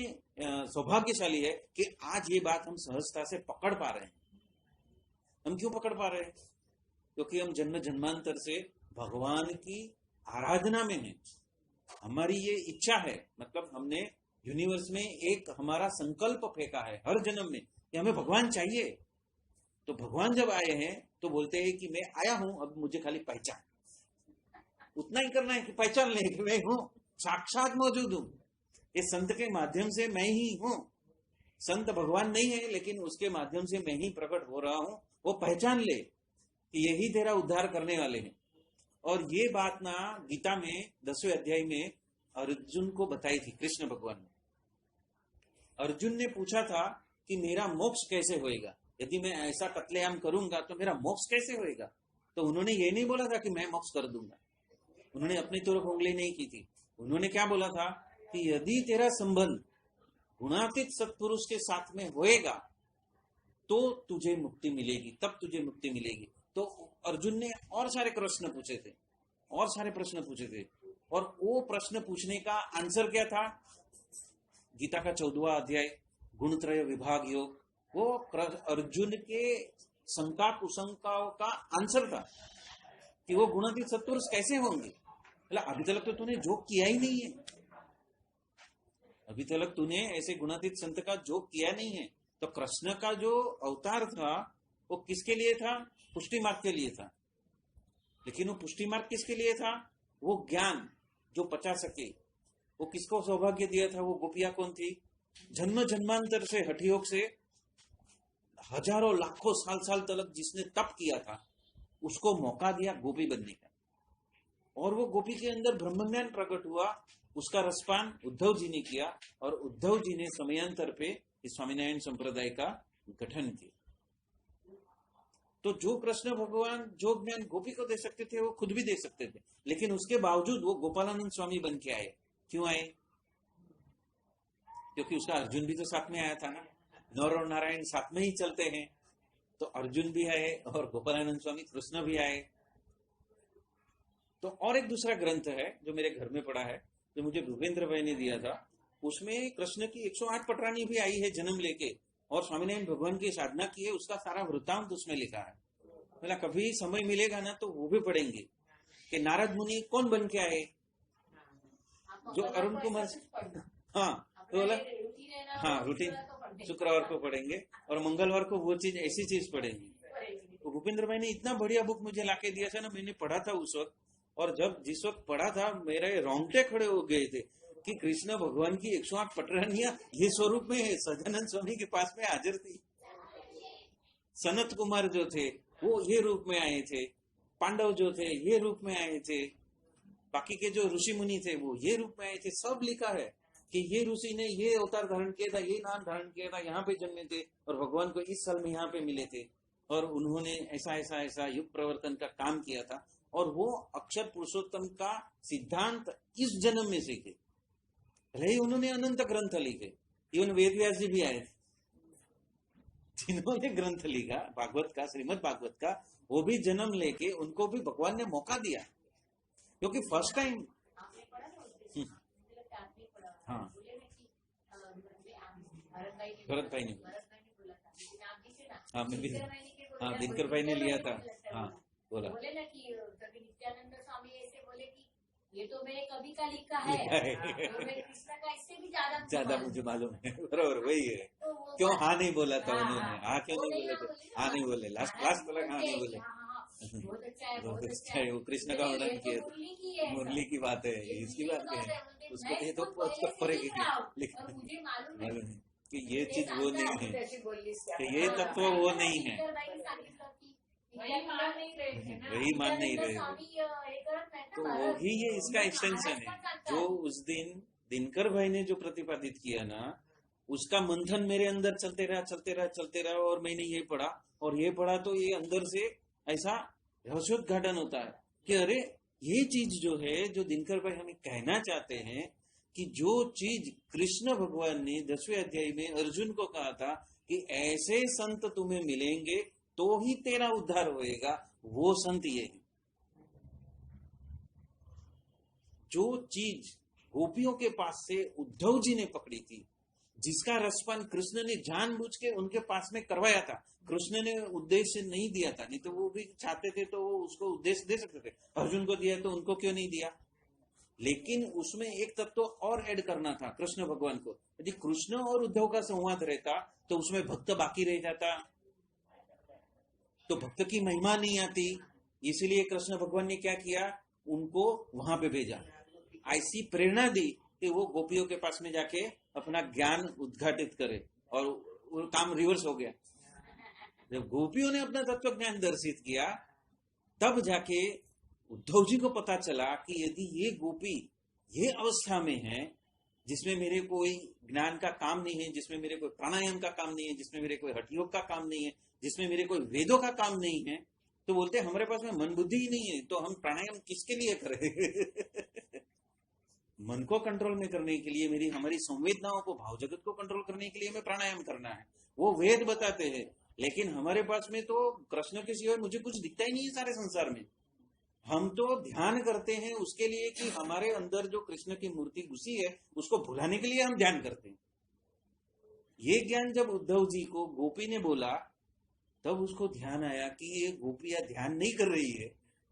सौभाग्यशाली है कि आज ये बात हम सहजता से पकड़ पा रहे हैं। हम क्यों पकड़ पा रहे हैं? क्योंकि हम जन्म जन्मांतर से भगवान की आराधना में हैं। हमारी ये इच्छा है, मतलब हमने यूनिवर्स में एक हमारा संकल्प फेंका है हर जन्म में कि हमें भगवान चाहिए। तो भगवान जब आए हैं तो बोलते हैं कि मैं आया हूं, अब मुझे खाली पहचान, उतना ही करना है कि पहचान ले कि मैं हूं, साक्षात मौजूद हूं। इस संत के माध्यम से मैं ही हूं। संत भगवान नहीं है, लेकिन उसके माध्यम से मैं ही प्रकट हो रहा हूं। वो पहचान ले कि यही तेरा उद्धार करने वाले हैं। और ये बात ना गीता में 10वें अध्याय में अर्जुन को बताई थी कृष्ण भगवान ने। अर्जुन ने पूछा था कि मेरा मोक्ष कैसे होएगा, यदि मैं ऐसा कत्लेआम करूंगा तो मेरा मोक्ष कैसे होएगा। तो उन्होंने ये नहीं बोला था कि मैं मोक्ष कर दूंगा, उन्होंने अपनी तरफ उंगली नहीं की थी। उन्होंने क्या बोला था कि यदि तेरा संबंध गुणातीत सत्पुरुष के साथ में होएगा तो तुझे मुक्ति मिलेगी, तब तुझे मुक्ति मिलेगी। तो अर्जुन ने और सारे प्रश्न पूछे थे, और वो प्रश्न पूछने का आंसर क्या था? गीता का 14वां अध्याय गुणत्रय विभाग योग, वो अर्जुन के शंका कुशंकाओं का आंसर था कि वो गुणातीत सत्पुरुष कैसे होंगे। मतलब अभी तक तो तूने जोग किया ही नहीं है, अभी तक तूने ऐसे गुणातीत संत का जोग किया नहीं है। तो कृष्ण का जो अवतार था वो किसके लिए था? पुष्टि मार्ग के लिए था। लेकिन वो पुष्टि मार्ग किसके लिए था? वो ज्ञान जो पचा सके, वो किसको सौभाग्य दिया था? वो गोपिया कौन थी? जन्म जन्मांतर से हठयोग से हजारों लाखों साल तक जिसने तप किया था, उसको मौका दिया गोपी बनने का। और वो गोपी के अंदर ब्रह्मज्ञान प्रकट हुआ, उसका रसपान उद्धव जी ने किया, और उद्धव जी ने समयांतर पे स्वामीनारायण संप्रदाय का गठन किया। तो जो कृष्ण भगवान जो ज्ञान गोपी को दे सकते थे वो खुद भी दे सकते थे, लेकिन उसके बावजूद वो गोपालानंद स्वामी बन के आए। क्यों आए? क्योंकि उसका अर्जुन भी तो साथ में आया था ना, नर और नारायण साथ में ही चलते हैं। तो अर्जुन भी आए और गोपालानंद स्वामी कृष्ण भी आए। तो और एक दूसरा ग्रंथ है जो मेरे घर में पड़ा है, जो मुझे भूपेंद्र भाई ने दिया था, उसमें कृष्ण की 108 पटरानी भी आई है जन्म लेके, और स्वामीनारायण भगवान की साधना की है, उसका सारा वृत्तांत उसमें लिखा है। बोला कभी समय मिलेगा ना तो वो भी पढ़ेंगे कि नारद मुनि कौन बन के आए, जो अरुण कुमार। हाँ तो बोला हाँ रूटीन शुक्रवार को पढ़ेंगे और मंगलवार को वो चीज ऐसी चीज पढ़ेंगे। तो भूपेंद्र भाई ने इतना बढ़िया बुक मुझे लाके दिया था ना, मैंने पढ़ा था उस वक्त, और जब जिस वक्त पढ़ा था मेरे रोंगटे खड़े हो गए थे कि कृष्ण भगवान की 108 पटरानियां ये स्वरूप में है, सदानंद स्वामी के पास में हाजिर थी। सनत कुमार जो थे वो ये रूप में आए थे, पांडव जो थे ये रूप में आए थे, बाकी के जो ऋषि मुनि थे वो ये रूप में आए थे। सब लिखा है कि ये ऋषि ने ये अवतार धारण किया था, ये नाम धारण किया था, यहाँ पे जन्मे थे और भगवान को इस साल में यहाँ पे मिले थे, और उन्होंने ऐसा ऐसा ऐसा युग प्रवर्तन का काम किया था, और वो अक्षर पुरुषोत्तम का सिद्धांत इस जन्म में सीखे। भले ही उन्होंने अनंत ग्रंथ लिखे, इवन वेद व्यास जी भी आए थे जिन्होंने ग्रंथ लिखा भागवत का, श्रीमद् भागवत का, वो भी जन्म लेके उनको भी भगवान ने मौका दिया। क्योंकि फर्स्ट टाइम हाँ भरत भाई ने हाँ मैं भी हाँ दिनकर भाई ने लिया था हाँ बोला बोले ना कि कभी नित्यानंद स्वामी ऐसे बोले कि ये तो मैंने कभी का लिखा है कृष्ण का इससे भी ज्यादा मुझे मालूम है बराबर वही है क्यों हाँ नहीं बोला था उन्होंने हाँ क्यों नहीं बोले थे हाँ नहीं बोले लास्ट तक हाँ नहीं बोले बहुत अच्छा है वो कृष्ण का वर्णन किया मुरली की बात है इसकी बात है उसको ये तो पड़ेगी मालूम है कि ये चीज वो नहीं है कि ये तत्व वो नहीं है वही मान नहीं रहे तो वही ये इसका एक्सटेंशन है जो उस दिन दिनकर भाई ने जो प्रतिपादित किया ना उसका मंथन मेरे अंदर चलते रहा और मैंने ये पढ़ा और ये पढ़ा तो ये अंदर से ऐसा रहस्योद्घाटन होता है कि अरे ये चीज जो है जो दिनकर भाई हमें कहना चाहते हैं कि जो चीज कृष्ण भगवान ने 10वें अध्याय में अर्जुन को कहा था कि ऐसे संत तुम्हें मिलेंगे तो ही तेरा उद्धार होएगा वो संत ये है। जो चीज गोपियों के पास से उद्धव जी ने पकड़ी थी जिसका रसपान कृष्ण ने जानबूझ के उनके पास में करवाया था कृष्ण ने उद्देश्य नहीं दिया था नहीं तो वो भी चाहते थे तो वो उसको उद्देश्य दे सकते थे अर्जुन को दिया तो उनको क्यों नहीं दिया लेकिन उसमें एक तत्व और ऐड करना था कृष्ण भगवान को यदि कृष्ण और उद्धव का संवाद रहता तो उसमें भक्त बाकी रह जाता तो भक्त की महिमा नहीं आती इसीलिए कृष्ण भगवान ने क्या किया उनको वहां पे भेजा ऐसी प्रेरणा दी कि वो गोपियों के पास में जाके अपना ज्ञान उद्घाटित करे और वो काम रिवर्स हो गया जब गोपियों ने अपना तत्व ज्ञान दर्शित किया तब जाके उद्धव जी को पता चला कि यदि ये गोपी ये अवस्था में है जिसमें मेरे कोई ज्ञान का काम नहीं है जिसमें मेरे कोई प्राणायाम का काम नहीं है जिसमें मेरे कोई हठयोग का काम नहीं है जिसमें मेरे कोई वेदों का काम नहीं है तो बोलते हमारे पास में मन बुद्धि ही नहीं है तो हम प्राणायाम किसके लिए करें मन को कंट्रोल में करने के लिए हमारी संवेदनाओं को भाव जगत को कंट्रोल करने के लिए हमें प्राणायाम करना है वो वेद बताते हैं लेकिन हमारे पास में तो कृष्ण के सिवाय मुझे कुछ दिखता ही नहीं है सारे संसार में हम तो ध्यान करते हैं उसके लिए कि हमारे अंदर जो कृष्ण की मूर्ति घुसी है उसको भुलाने के लिए हम ध्यान करते हैं ये ज्ञान जब उद्धव जी को गोपी ने बोला तब उसको ध्यान आया कि ये गोपियां ध्यान नहीं कर रही है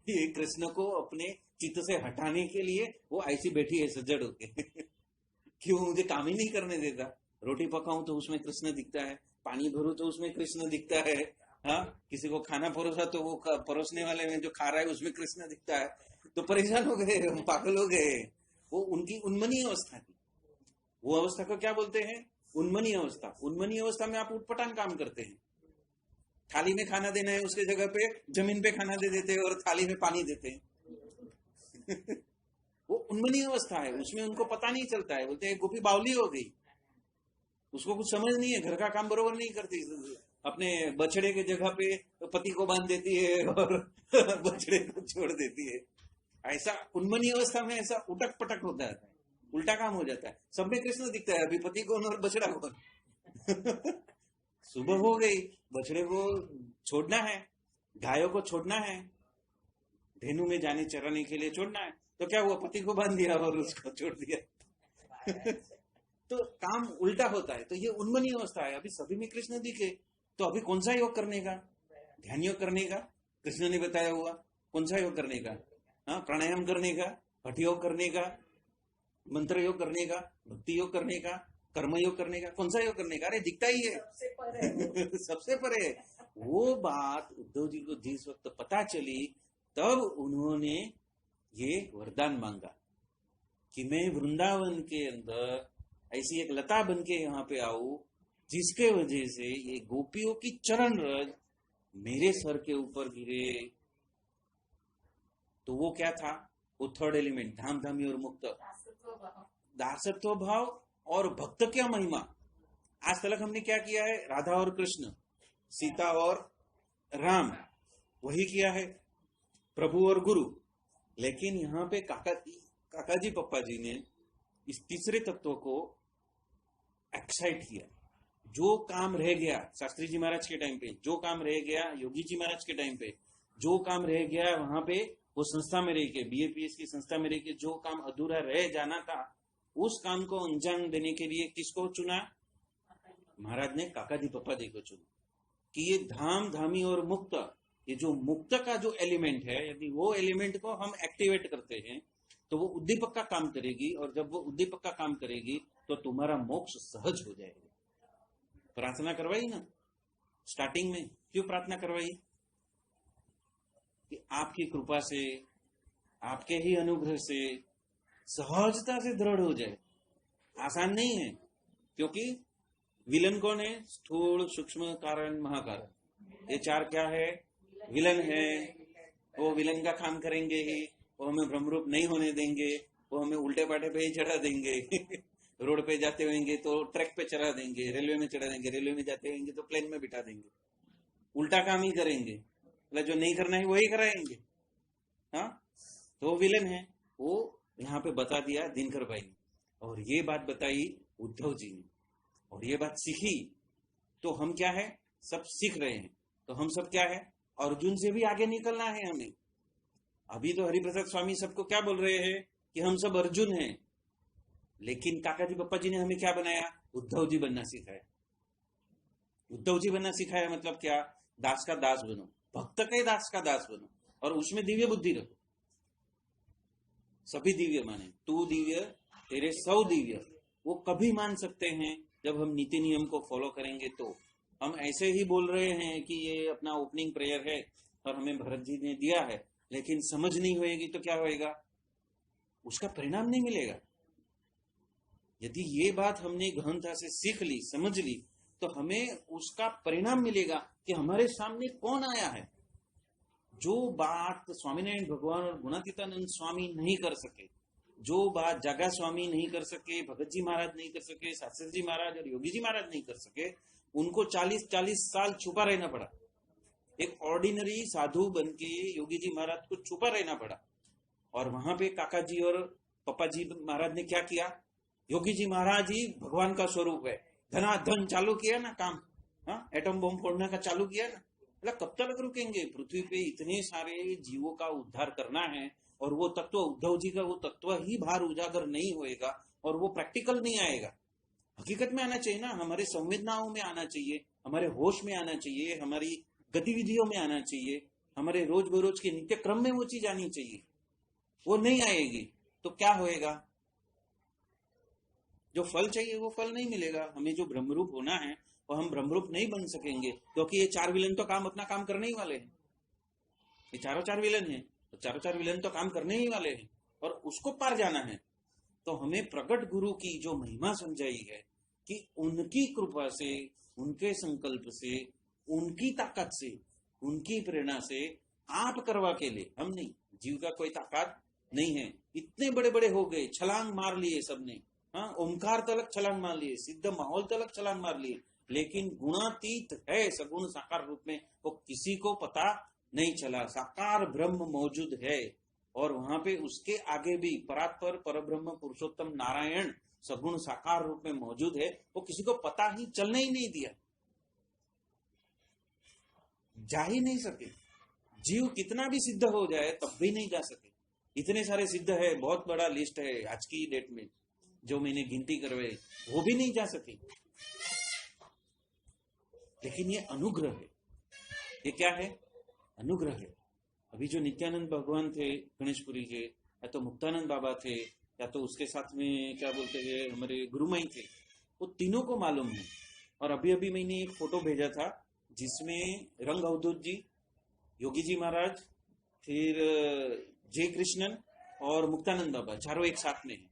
ये कृष्ण को अपने चित्त से हटाने के लिए वो ऐसी बैठी है सज्जड़ होके कि वो मुझे काम ही नहीं करने देता रोटी पकाऊं तो उसमें कृष्ण दिखता है पानी भरूं तो उसमें कृष्ण दिखता है हाँ किसी को खाना परोसा तो वो परोसने वाले में जो खा रहा है उसमें कृष्ण दिखता है तो परेशान हो गए पागल हो गए वो उनकी उन्मनी अवस्था थी वो अवस्था को क्या बोलते हैं उन्मनी अवस्था में आप उटपटांग काम करते हैं थाली में खाना देना है उसके जगह पे जमीन पे खाना दे देते हैं और थाली में पानी देते हैं वो उन्मनी अवस्था है उसमें उनको पता नहीं चलता है बोलते हैं गोपी बावली हो गई उसको कुछ समझ नहीं है घर का काम बरोबर नहीं करती अपने बछड़े के जगह पे पति को बांध देती है और बछड़े को छोड़ देती है ऐसा उन्मनी अवस्था में ऐसा उटक पटक होता है उल्टा काम हो जाता है सब में कृष्ण दिखता है अभी पति को और बछड़ा को सुबह हो गई बछड़े को छोड़ना है गायों को छोड़ना है धेनु में जाने चराने के लिए छोड़ना है तो क्या हुआ पति को बांध दिया और उसको छोड़ दिया तो काम उल्टा होता है तो ये उन्मनी अवस्था है अभी सभी में कृष्ण दिखे तो अभी कौन सा योग करने का ध्यान योग करने का कृष्ण ने बताया हुआ कौन सा योग करने का हाँ प्राणायाम करने का हठ योग करने का मंत्र योग करने का भक्ति योग करने का कर्म योग करने का कौन सा योग करने का अरे दिखता ही है सबसे परे वो बात उद्धव जी को जिस वक्त पता चली तब उन्होंने ये वरदान मांगा कि मैं वृंदावन के अंदर ऐसी एक लता बन के यहाँ पे आऊं जिसके वजह से ये गोपियों की चरण रज मेरे सर के ऊपर गिरे तो वो क्या था वो थर्ड एलिमेंट धाम धामी और मुक्त दासत्व भाव और भक्त क्या महिमा आज तक हमने क्या किया है राधा और कृष्ण सीता और राम वही किया है प्रभु और गुरु लेकिन यहाँ पे काका जी पप्पा जी ने इस तीसरे तत्व को एक्साइट किया जो काम रह गया शास्त्री जी महाराज के टाइम पे जो काम रह गया योगी जी महाराज के टाइम पे जो काम रह गया वहां पे वो संस्था में रह के, BAPS की संस्था में रह के जो काम अधूरा रह जाना था, उस काम को अंजाम देने के लिए किसको चुना? महाराज ने काकाजी पप्पाजी को चुना कि ये धाम धामी और मुक्त, ये जो मुक्त का जो एलिमेंट है, यदि वो एलिमेंट को हम एक्टिवेट करते हैं तो वो उद्दीपक का काम करेगी, और जब वो उद्दीपक का काम करेगी तो तुम्हारा मोक्ष सहज हो जाएगा। प्रार्थना करवाई ना स्टार्टिंग में, क्यों प्रार्थना करवाई? कि आपकी कृपा से, आपके ही अनुग्रह से सहजता से दृढ़ हो जाए। आसान नहीं है, क्योंकि विलन कौन है? स्थूल, सूक्ष्म, कारण, महाकारण। ये चार क्या है? विलन है। वो विलन का काम करेंगे ही, वो हमें ब्रह्मरूप नहीं होने देंगे, वो हमें उल्टे पाटे पे ही चढ़ा देंगे रोड पे जाते होंगे तो ट्रैक पे चढ़ा देंगे, रेलवे में चढ़ा देंगे, रेलवे में जाते होंगे तो प्लेन में बिठा देंगे, उल्टा काम ही करेंगे, मतलब जो नहीं करना है वही कराएंगे। हाँ, तो विलन है। वो यहाँ पे बता दिया दिनकर भाई ने, और ये बात बताई उद्धव जी ने, और ये बात सीखी। तो हम क्या है? सब सीख रहे हैं। तो हम सब क्या है? अर्जुन से भी आगे निकलना है हमें। अभी तो हरिप्रसाद स्वामी सबको क्या बोल रहे हैं कि हम सब अर्जुन हैं, लेकिन काकाजी पप्पा जी ने हमें क्या बनाया? उद्धव जी बनना सिखाया। उद्धव जी बनना सिखाया मतलब क्या? दास का दास बनो, भक्त के दास का दास बनो, और उसमें दिव्य बुद्धि रखो। सभी दिव्य माने, तू दिव्य, तेरे 100 दिव्य, वो कभी मान सकते हैं जब हम नीति नियम को फॉलो करेंगे। तो हम ऐसे ही बोल रहे हैं कि ये अपना ओपनिंग प्रेयर है और हमें भरत जी ने दिया है, लेकिन समझ नहीं होएगी तो क्या होएगा? उसका परिणाम नहीं मिलेगा। यदि ये बात हमने गहनता से सीख ली, समझ ली, तो हमें उसका परिणाम मिलेगा कि हमारे सामने कौन आया है। जो बात स्वामीनारायण भगवान और गुणातीतानंद स्वामी नहीं कर सके, जो बात जागा स्वामी नहीं कर सके, भगत जी महाराज नहीं कर सके, शास्त्री जी महाराज और योगी जी महाराज नहीं कर सके, उनको 40-40 साल छुपा रहना पड़ा। एक ऑर्डिनरी साधु बन के योगी जी महाराज को छुपा रहना पड़ा। और वहां पे काका जी और पप्पा जी महाराज ने क्या किया? योगी जी महाराज ही भगवान का स्वरूप है, धनाधन चालू किया ना काम। हाँ, एटम बम फोड़ने का चालू किया ना। मतलब कब तक रुकेंगे? पृथ्वी पे इतने सारे जीवों का उद्धार करना है, और वो तत्व उद्धव जी का वो तत्व ही बाहर उजागर नहीं होएगा, और वो प्रैक्टिकल नहीं आएगा। हकीकत में आना चाहिए ना, हमारे संवेदनाओं में आना चाहिए, हमारे होश में आना चाहिए, हमारी गतिविधियों में आना चाहिए, हमारे रोज बरोज के नित्य क्रम में वो चीज आनी चाहिए। वो नहीं आएगी तो क्या होएगा? जो फल चाहिए वो फल नहीं मिलेगा। हमें जो ब्रह्मरूप होना है वो हम ब्रह्मरूप नहीं बन सकेंगे, क्योंकि ये 4 विलन तो काम अपना काम करने ही वाले हैं। ये चारों विलन हैं, तो चारों विलन तो काम करने ही वाले हैं, और उसको पार जाना है। तो हमें प्रगट गुरु की जो महिमा समझाई है कि उनकी कृपा से, उनके संकल्प से, उनकी ताकत से, उनकी प्रेरणा से आप करवा के ले, हम नहीं। जीव का कोई ताकत नहीं है। इतने बड़े बड़े हो गए, छलांग मार लिए सबने। हाँ, ओमकार तलक छलांग मार लिए, सिद्ध माहौल तलक छलांग मार लिए, लेकिन गुणातीत है सगुण साकार रूप में, वो किसी को पता नहीं चला। साकार ब्रह्म मौजूद है, और वहां पे उसके आगे भी परात्पर परब्रह्म पुरुषोत्तम नारायण सगुण साकार रूप में मौजूद है। वो किसी को पता ही चलने ही नहीं दिया, जा ही नहीं सके। जीव कितना भी सिद्ध हो जाए तब भी नहीं जा सके। इतने सारे सिद्ध है, बहुत बड़ा लिस्ट है आज की डेट में, जो मैंने गिनती करवाई, वो भी नहीं जा सके। लेकिन ये अनुग्रह है। ये क्या है? अनुग्रह है। अभी जो नित्यानंद भगवान थे गणेशपुरी के, या तो मुक्तानंद बाबा थे, या तो उसके साथ में क्या बोलते हैं हमारे गुरुमाई थे, वो तीनों को मालूम है। और अभी अभी मैंने एक फोटो भेजा था जिसमें रंग अवधूत जी, योगी जी महाराज, फिर जय कृष्णन और मुक्तानंद बाबा, चारों एक साथ में है।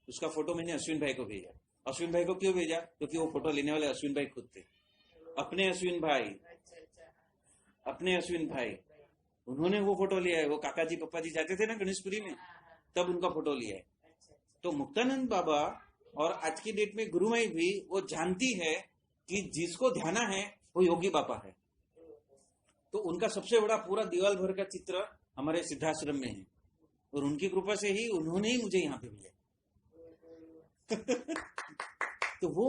उसका फोटो मैंने अश्विन भाई को भेजा। अश्विन भाई को क्यों भेजा? क्योंकि वो फोटो लेने वाले अश्विन भाई खुद थे। अपने अश्विन भाई उन्होंने वो फोटो लिया है। वो काका जी पप्पा जी जाते थे ना गणेशपुरी में, तब उनका फोटो लिया है। तो मुक्तानंद बाबा और आज की डेट में गुरुमाई भी वो जानती है कि जिसको ध्याना है वो योगी बाबा है। तो उनका सबसे बड़ा पूरा दीवाल भर का चित्र हमारे सिद्धाश्रम में है, और उनकी कृपा से ही उन्होंने ही मुझे यहाँ पे भेजा। तो वो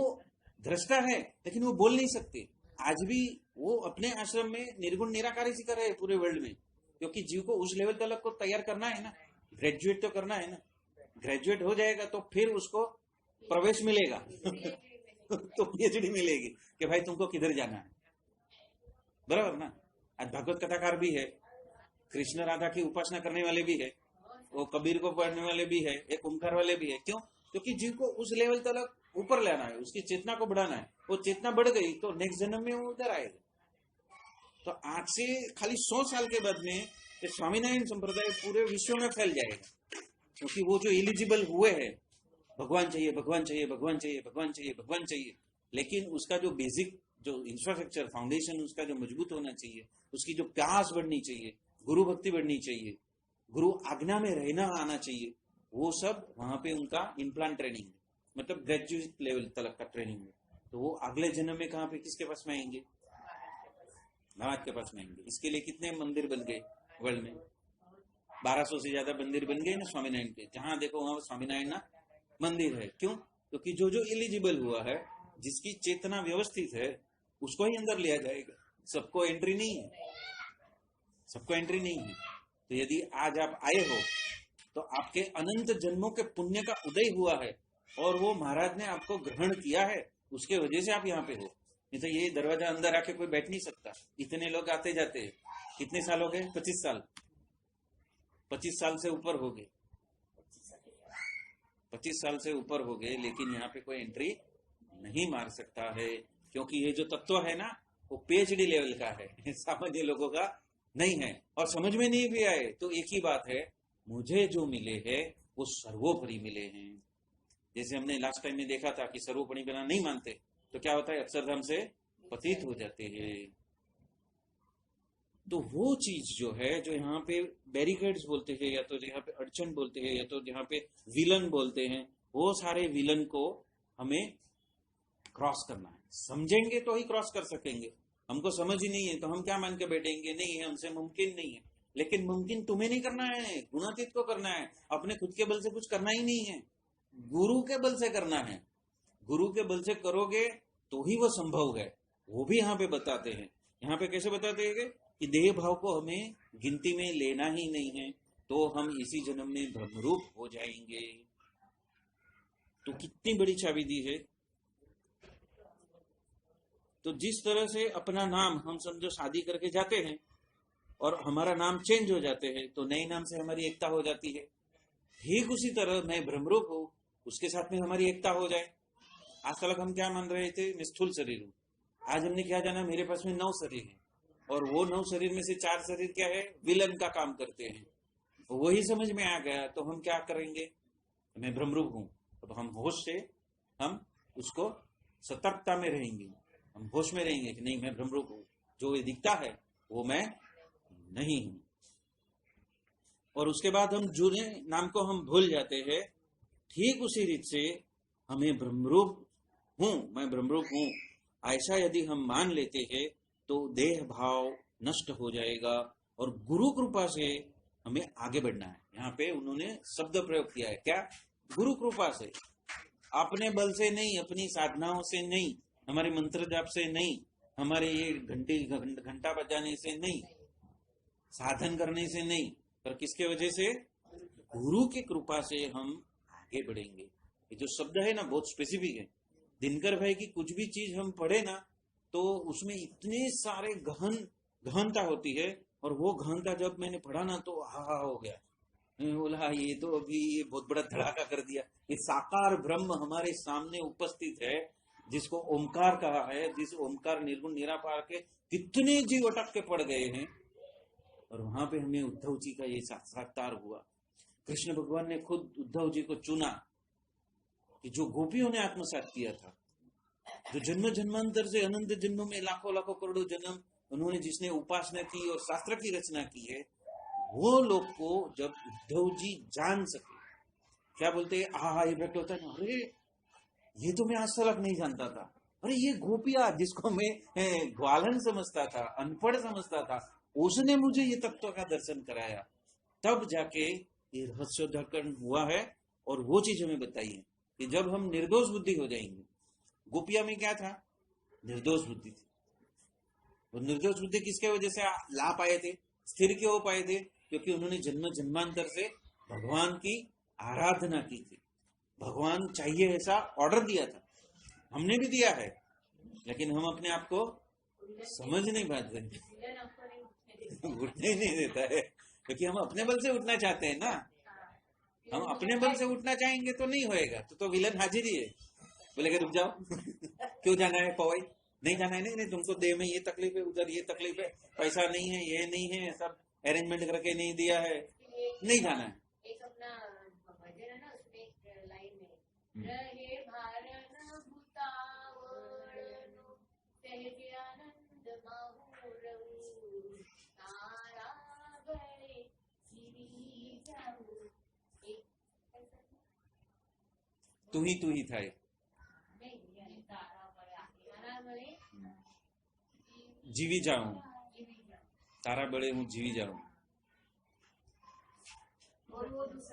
दृष्टा है, लेकिन वो बोल नहीं सकते। आज भी वो अपने आश्रम में निर्गुण निराकार ही सिखा रहे हैं पूरे वर्ल्ड में। क्योंकि जीव को उस लेवल तक को तैयार करना है ना, ग्रेजुएट तो करना है ना। ग्रेजुएट हो जाएगा तो फिर उसको प्रवेश मिलेगा तो पीएचडी मिलेगी कि भाई तुमको किधर जाना है, बराबर ना। आज भागवत कथाकार भी है, कृष्ण राधा की उपासना करने वाले भी है, वो कबीर को पढ़ने वाले भी है, एक ओमकार वाले भी है। क्यों? क्योंकि जीव को उस लेवल तक ऊपर लाना है, उसकी चेतना को बढ़ाना है। वो चेतना बढ़ गई तो नेक्स्ट जन्म में वो उधर आएगा। तो आज से खाली 100 साल के बाद में ये स्वामीनारायण संप्रदाय पूरे विश्व में फैल जाएगा, क्योंकि वो जो एलिजिबल हुए हैं, भगवान चाहिए, भगवान चाहिए, भगवान चाहिए, भगवान चाहिए, भगवान चाहिए, लेकिन उसका जो बेसिक जो इंफ्रास्ट्रक्चर फाउंडेशन उसका जो मजबूत होना चाहिए, उसकी जो प्यास बढ़नी चाहिए, गुरु भक्ति बढ़नी चाहिए, गुरु आज्ञा में रहना आना चाहिए, वो सब वहां पे उनका इम्प्लांट ट्रेनिंग है, मतलब ग्रेजुएट लेवल तक का ट्रेनिंग है। तो वो अगले जन्म में कहां पे किसके पास में आएंगे? महाराज के पास में आएंगे। इसके लिए कितने मंदिर बन गए वर्ल्ड में? 1200 से ज्यादा मंदिर बन गए ना स्वामीनारायण के। जहां देखो वहां स्वामीनारायण ना मंदिर है। क्यों? क्योंकि जो जो एलिजिबल हुआ है, जिसकी चेतना व्यवस्थित है, उसको ही अंदर लिया जाएगा। सबको एंट्री नहीं है, सबको एंट्री नहीं है। तो यदि आज आप आए हो तो आपके अनंत जन्मों के पुण्य का उदय हुआ है और वो महाराज ने आपको ग्रहण किया है, उसके वजह से आप यहाँ पे हो। नहीं तो ये दरवाजा अंदर आके कोई बैठ नहीं सकता। इतने लोग आते जाते हैं। कितने साल हो गए? 25 साल, 25 साल से ऊपर हो गए, 25 साल से ऊपर हो गए, लेकिन यहाँ पे कोई एंट्री नहीं मार सकता है, क्योंकि ये जो तत्व है ना वो पीएचडी लेवल का है, सामान्य लोगों का नहीं है। और समझ में नहीं भी आए तो एक ही बात है, मुझे जो मिले हैं वो सर्वोपरि मिले हैं। जैसे हमने लास्ट टाइम में देखा था कि सर्वोपरि बिना नहीं मानते तो क्या होता है? अक्षरधाम से पतित हो जाते हैं। तो वो चीज जो है, जो यहाँ पे बैरिकेड्स बोलते हैं, या तो यहाँ पे अड़चन बोलते हैं, या तो यहाँ पे विलन बोलते हैं, वो सारे विलन को हमें क्रॉस करना है। समझेंगे तो ही क्रॉस कर सकेंगे। हमको समझ ही नहीं है तो हम क्या मान के बैठेंगे? नहीं है, हमसे मुमकिन नहीं है। लेकिन मुमकिन तुम्हें नहीं करना है, गुणातीत को करना है। अपने खुद के बल से कुछ करना ही नहीं है, गुरु के बल से करना है। गुरु के बल से करोगे तो ही वो संभव है। वो भी यहाँ पे बताते हैं। यहाँ पे कैसे बताते हैं कि देह भाव को हमें गिनती में लेना ही नहीं है, तो हम इसी जन्म में ब्रह्मरूप हो जाएंगे। तो कितनी बड़ी चाबी दी है। तो जिस तरह से अपना नाम हम समझो शादी करके जाते हैं और हमारा नाम चेंज हो जाते हैं, तो नए नाम से हमारी एकता हो जाती है। ठीक उसी तरह मैं ब्रह्मरूप हूं, उसके साथ में हमारी एकता हो जाए। आज तक हम क्या मान रहे थे? मैं स्थूल शरीर हूं। आज हमने क्या जाना? मेरे पास में 9 शरीर है, और वो 9 शरीर में से 4 शरीर क्या है? विलन का काम करते हैं। वही समझ में आ गया तो हम क्या करेंगे? मैं ब्रह्मरूप हूं। अब हम होश से हम उसको सतर्कता में रहेंगे, हम होश में रहेंगे कि नहीं मैं ब्रह्मरूप हूं, जो ये दिखता है वो मैं नहीं हूं। और उसके बाद हम जुड़े नाम को हम भूल जाते हैं। ठीक उसी रीत से हमें ब्रह्मरूप हूं, मैं ब्रह्मरूप हूं, ऐसा यदि हम मान लेते हैं तो देह भाव नष्ट हो जाएगा और गुरु कृपा से हमें आगे बढ़ना है। यहाँ पे उन्होंने शब्द प्रयोग किया है, क्या? गुरु कृपा से, अपने बल से नहीं, अपनी साधनाओं से नहीं, हमारे मंत्र जाप से नहीं, हमारे ये घंटा बजाने से नहीं, साधन करने से नहीं, पर किसके वजह से? गुरु की कृपा से हम आगे बढ़ेंगे। ये जो शब्द है ना बहुत स्पेसिफिक है। दिनकर भाई की कुछ भी चीज हम पढ़े ना तो उसमें इतने सारे गहनता होती है, और वो गहनता जब मैंने पढ़ा ना तो हा हो गया। मैं बोला ये तो अभी ये बहुत बड़ा धड़ाका कर दिया। ये साकार ब्रह्म हमारे सामने उपस्थित है, जिसको ओमकार कहा है, जिस ओमकार निर्गुण निराकार के कितने जीव अटक के पड़ गए हैं, और वहां पे हमें उद्धव जी का ये साक्षात्कार हुआ। कृष्ण भगवान ने खुद उद्धव जी को चुना कि जो गोपियों ने आत्मसात किया था, जो जन्म जन्मांतर से अनंत जन्मों में लाखों लाखों करोड़ों जन्म उन्होंने जिसने उपासना की और शास्त्र की रचना की है, वो लोग को जब उद्धव जी जान सके, क्या बोलते हैं? ये व्यक्त होता है ना, अरे ये तो मैं आज तक नहीं जानता था। अरे ये गोपिया जिसको मैं ग्वालन समझता था, अनपढ़ समझता था, उसने मुझे ये तत्व का दर्शन कराया। तब जाके ये रहस्योद्घाटन हुआ है। और वो चीज हमें बताई है कि जब हम निर्दोष बुद्धि हो जाएंगे। गोपिया में क्या था? निर्दोष बुद्धि थी। वो निर्दोष बुद्धि किसके वजह से ला पाए थे? स्थिर क्यों पाए थे? क्योंकि उन्होंने जन्म जन्मांतर से भगवान की आराधना की थी, भगवान चाहिए ऐसा ऑर्डर दिया था, हमने भी दिया है, लेकिन हम अपने आप को समझ नहीं पाते, उठने ही नहीं देता है, क्योंकि हम अपने बल से उठना चाहते हैं ना। हम अपने बल से उठना चाहेंगे तो नहीं होएगा, तो विलन हाजिर ही है, बोलेगा रुक जाओ क्यों जाना है पवाई, नहीं जाना है, नहीं तुमको देह में ये तकलीफ है, उधर ये तकलीफ है, पैसा नहीं है, ये नहीं है, सब अरेंजमेंट करके नहीं दिया है, नहीं जाना है। एक अपना भजन है ना, उसमें एक लाइन में रहे भारन भूतावरणो सहज आनंद माहुरऊ तारा गए जीवी जाऊ, तू ही था ये, जीवी जाऊं, तारा बड़े हूँ जीवी जाऊं,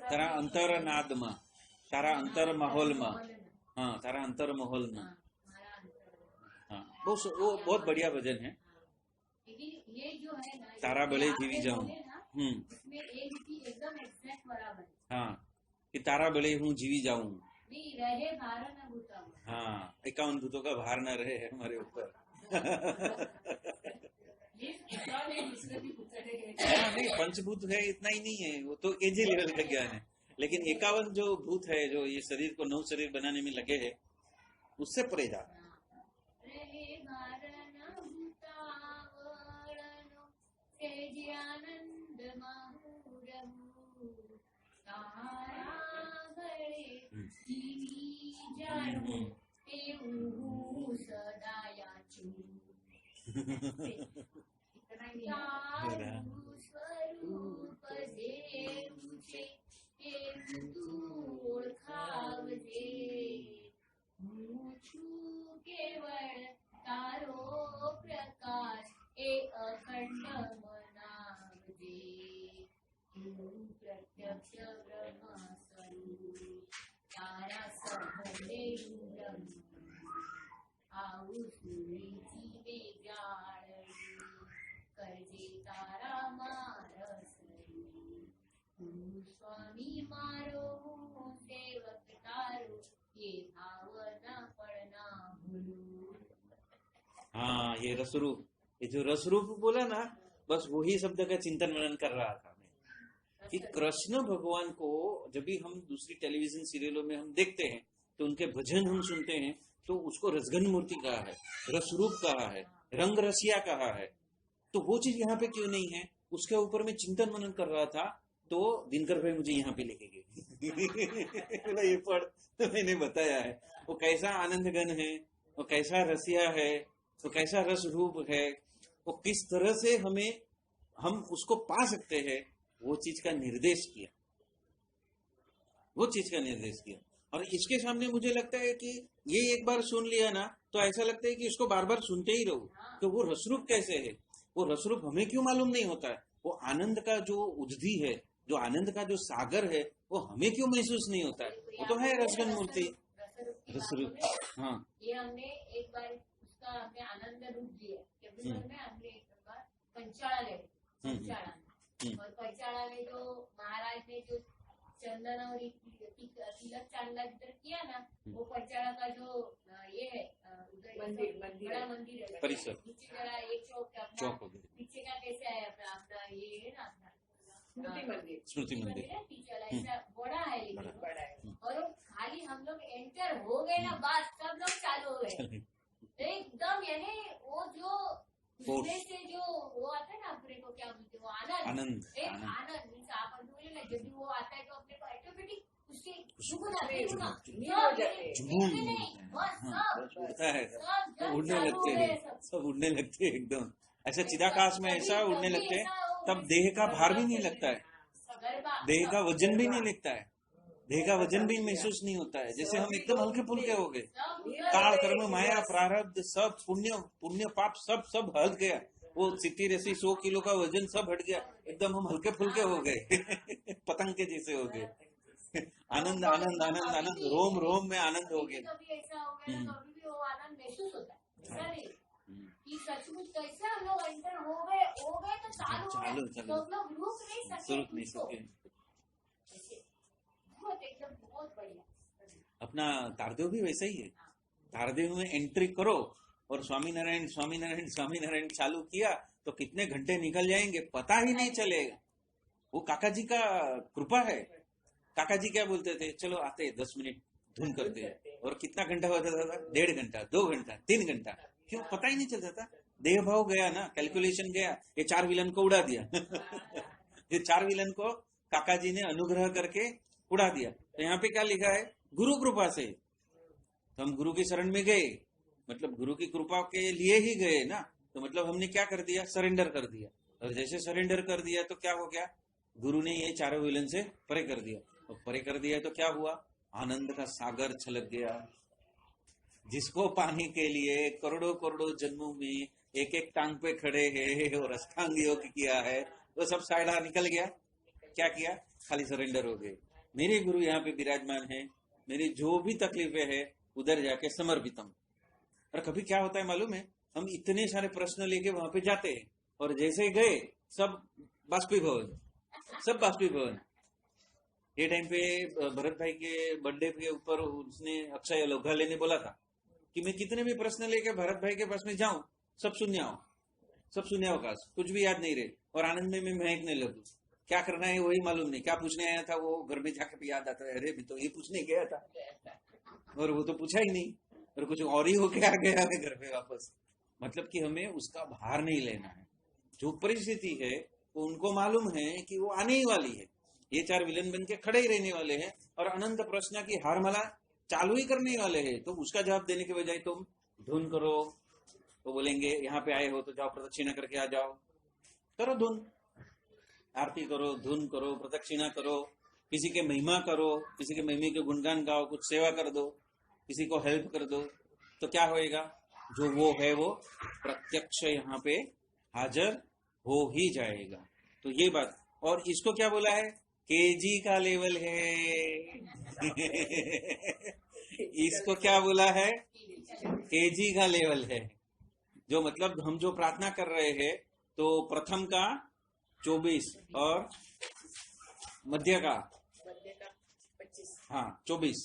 तारा अंतर नाद में, तारा अंतर माहौल में, हाँ तारा अंतर माहौल में, हाँ वो बहुत बढ़िया भजन है। ये जो है ना, तारा बड़े जीवी जाऊं, एकदम एग्जैक्ट बराबर, हाँ कि तारा बड़े हूँ जीवी जाऊं, रहे भार न भूता, हाँ 51 भूतों का भार न रहे हमारे ऊपर। नहीं पंचभूत है इतना ही नहीं है, वो तो केजी लेवल का ज्ञान है, लेकिन 51 जो भूत है जो ये शरीर को 9 शरीर बनाने में लगे हैं, उससे परे जा स्वरूप देवचे ओळखावजे, केवळ तारो प्रकाश ए अखंड मनावजे, प्रत्यक्ष ब्रह्म स्वरूप तारा सहले आऊ सुरीची वेगाळी, करजे तारा मारसरी, स्वामी मारो सेवक तारो, ये भावना पड़ना भूलू। हाँ ये रसरूप, ये जो रसरूप बोला ना, बस वही शब्द का चिंतन मनन कर रहा था मैं, कि कृष्ण भगवान को जब भी हम दूसरी टेलीविजन सीरियलों में हम देखते हैं तो उनके भजन हम सुनते हैं तो उसको रसगन मूर्ति कहा है, रसरूप कहा है, रंग रसिया कहा है, तो वो चीज यहाँ पे क्यों नहीं है, उसके ऊपर मैं चिंतन मनन कर रहा था, तो दिनकर भाई मुझे यहाँ पे लेके गए। ये पढ़ तो मैंने बताया है वो कैसा आनंद घन है, वो कैसा रसिया है, वो कैसा रस रूप है, वो किस तरह से हम उसको पा सकते हैं, वो चीज का निर्देश किया, वो चीज का निर्देश किया। और इसके सामने मुझे लगता है कि ये एक बार सुन लिया ना तो ऐसा लगता है कि इसको बार बार सुनते ही रहो, तो वो रसरूप कैसे है, वो रसरूप हमें क्यों मालूम नहीं होता है, वो आनंद का जो उद्धी है, जो आनंद का जो सागर है, वो हमें क्यों महसूस नहीं होता है, वो तो है रसगन मूर्ति रसरूप। हाँ ये हमने एक बार उसका हमने आनंद रूप दिया, हमने एक बार पंचाला ले, पंचाला और पंचाला में जो महाराज ने जो चंदन और तिलक चांदला जिधर किया ना, वो पंचाला का जो ये है बड़ा मंदिर है परिसर, नीचे जरा एक चौक पीछे का कैसे है अपना ये है ना अपना स्मृति मंदिर ऐसा बड़ा है, लेकिन बड़ा है, और खाली हम लोग एंटर हो गए ना, बात सब लोग चालू हो गए एकदम, यानी वो जो उसमें से जो वो आता है ना अपने को क्या बोलते हैं, वो आनंद, एक आनंद मीन्स आप बोले ना, जब भी वो आता है तो अपने को ऑटोमेटिक उसके जुनून आते हैं ना, उड़ता है, सब उड़ने लगते हैं, सब उड़ने लगते हैं एकदम, ऐसा चिदाकाश में ऐसा उड़ने लगते हैं, तब देह का भार भी नहीं लगता है, देह का वजन भी नहीं लगता है, देह का वजन भी महसूस नहीं होता है, जैसे हम एकदम हल्के फुल्के हो गए, काल कर्म माया प्रारब्ध सब पुण्य पाप सब हट गया, वो 70-80-100 किलो का वजन सब हट गया, एकदम हम हल्के फुल्के हो गए पतंग के जैसे हो गए, आनंद आनंद आनंद आनंद, रोम रोम में आनंद हो गया। कभी ऐसा हो गया, कभी भी वो आनंद महसूस होता है, ऐसा नहीं कि सचमुच कैसे हम लोग एंटर हो गए तो चालू हो गए, तो हम लोग रुक नहीं सके। बहुत बढ़िया। अपना तारदेव भी वैसा ही है। तारदेव में एंट्री करो और स्वामी नारायण स्वामी नारायण स्वामी नारायण चालू किया तो कितने घंटे निकल जाएंगे पता ही नहीं चलेगा। वो काका जी का कृपा है। काका जी क्या बोलते थे, चलो आते 10 मिनट धुन करते हैं, और कितना घंटा होता था, 1.5 घंटा 2 घंटा 3 घंटा, क्यों पता ही नहीं चलता था। देह भाव गया ना, कैलकुलेशन गया, ये 4 विलन को उड़ा दिया ये 4 विलन को काका जी ने अनुग्रह करके उड़ा दिया। तो यहाँ पे क्या लिखा है, गुरु कृपा से। तो हम गुरु की शरण में गए, मतलब गुरु की कृपा के लिए ही गए ना, तो मतलब हमने क्या कर दिया, सरेंडर कर दिया। और जैसे सरेंडर कर दिया तो क्या हो गया, गुरु ने ये 4 विलन से परे कर दिया। और परे कर दिया तो क्या हुआ, आनंद का सागर छलक गया। जिसको पाने के लिए करोड़ों करोड़ों जन्मों में एक एक टांग पे खड़े हैं और अष्टांग योग किया है, वो सब साइडा निकल गया। क्या किया, खाली सरेंडर हो गए। मेरे गुरु यहाँ पे विराजमान है, मेरी जो भी तकलीफें है उधर जाके समर्पितम। और कभी क्या होता है मालूम है, हम इतने सारे प्रश्न लेके वहां पे जाते हैं और जैसे गए सब बाष्पीभवन, सब बाष्पीभवन। ये टाइम पे भरत भाई के बर्थडे के ऊपर उसने अक्षय लोघा लेने बोला था कि मैं कितने भी प्रश्न लेके भरत भाई के पास में जाऊं, सब सुनियाओ, सब सुनियाओ का कुछ भी याद नहीं रहे, और आनंद में मैं महकने लगू। क्या करना है वही मालूम नहीं, क्या पूछने आया था वो घर में जाके भी याद आता है, अरे मैं तो ये पूछने गया था, और वो तो पूछा ही नहीं, और कुछ और ही होके आ गया है घर पे वापस। मतलब कि हमें उसका भार नहीं लेना है। जो परिस्थिति है वो उनको मालूम है कि वो आने ही वाली है, ये 4 विलन बन के खड़े ही रहने वाले हैं, और अनंत प्रश्न की हारमाला चालू ही करने वाले हैं। तो उसका जवाब देने के बजाय तुम धुन करो, तो बोलेंगे यहाँ पे आए हो तो जाओ प्रदक्षिणा करके आ जाओ, करो धुन, आरती करो, धुन करो, प्रदक्षिणा करो, किसी के महिमा करो, किसी के महिमा के गुणगान गाओ, कुछ सेवा कर दो, किसी को हेल्प कर दो, तो क्या होएगा, जो वो है वो प्रत्यक्ष यहाँ पे हाजिर हो ही जाएगा। तो ये बात, और इसको क्या बोला है, केजी का लेवल है इसको क्या बोला है, केजी का लेवल है। जो मतलब हम जो प्रार्थना कर रहे हैं, तो प्रथम का 24 और मध्य का 25, हाँ 24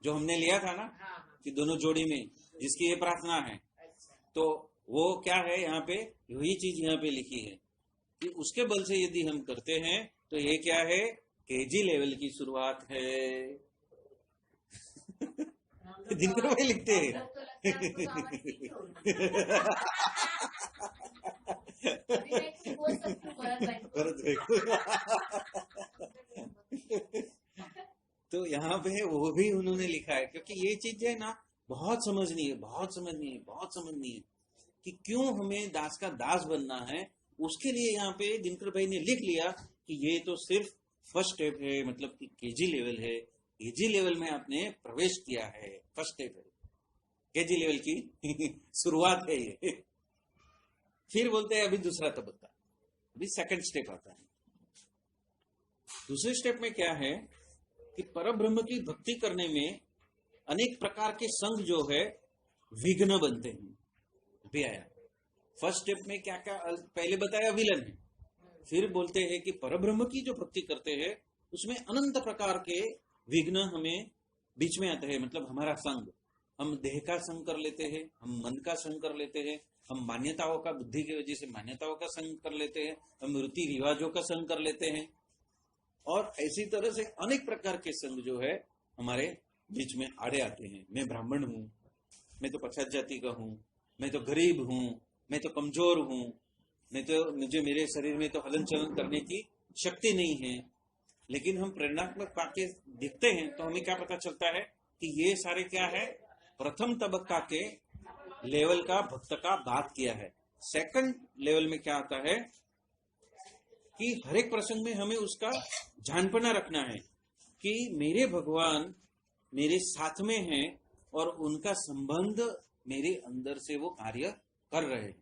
जो हमने लिया था ना, कि दोनों जोड़ी में जिसकी ये प्रार्थना है, तो वो क्या है, यहाँ पे यही चीज यहाँ पे लिखी है कि उसके बल से यदि हम करते हैं तो ये क्या है, केजी लेवल की शुरुआत है दिनकर भाई लिखते हैं तो यहाँ पे वो भी उन्होंने लिखा है, क्योंकि ये चीज है ना बहुत समझनी है, बहुत समझनी है, बहुत समझनी है कि क्यों हमें दास का दास बनना है। उसके लिए यहाँ पे दिनकर भाई ने लिख लिया कि ये तो सिर्फ फर्स्ट स्टेप है, मतलब कि केजी लेवल है, केजी लेवल में आपने प्रवेश किया है, फर्स्ट स्टेप है, केजी लेवल की शुरुआत है ये। फिर बोलते हैं अभी दूसरा तबक्का, अभी सेकंड स्टेप आता है। दूसरे स्टेप में क्या है कि परब्रह्म की भक्ति करने में अनेक प्रकार के संग जो है विघ्न बनते हैं। अभी आया फर्स्ट स्टेप में क्या क्या पहले बताया, विलन है, फिर बोलते हैं कि परब्रह्म की जो भक्ति करते हैं उसमें अनंत प्रकार के विघ्न हमें बीच में आते हैं। मतलब हमारा संग, हम देह का संग कर लेते हैं, हम मन का संग कर लेते हैं, हम मान्यताओं का, बुद्धि की वजह से मान्यताओं का संग कर लेते हैं, हम रीति रिवाजों का संग कर लेते हैं, और ऐसी तरह से अनेक प्रकार के संग जो है हमारे बीच में आड़े आते हैं। मैं ब्राह्मण हूं, मैं तो पछात जाति का हूं, मैं तो गरीब हूं, मैं तो कमजोर हूं, मुझे मेरे शरीर में तो हलन चलन करने की शक्ति नहीं है। लेकिन हम प्रेरणात्मक वाक्य देखते हैं तो हमें क्या पता चलता है कि ये सारे क्या है, प्रथम तबक्का के लेवल का भक्त का बात किया है। सेकंड लेवल में क्या आता है कि हर एक प्रसंग में हमें उसका ध्यानपना रखना है कि मेरे भगवान मेरे साथ में हैं और उनका संबंध मेरे अंदर से वो कार्य कर रहे हैं।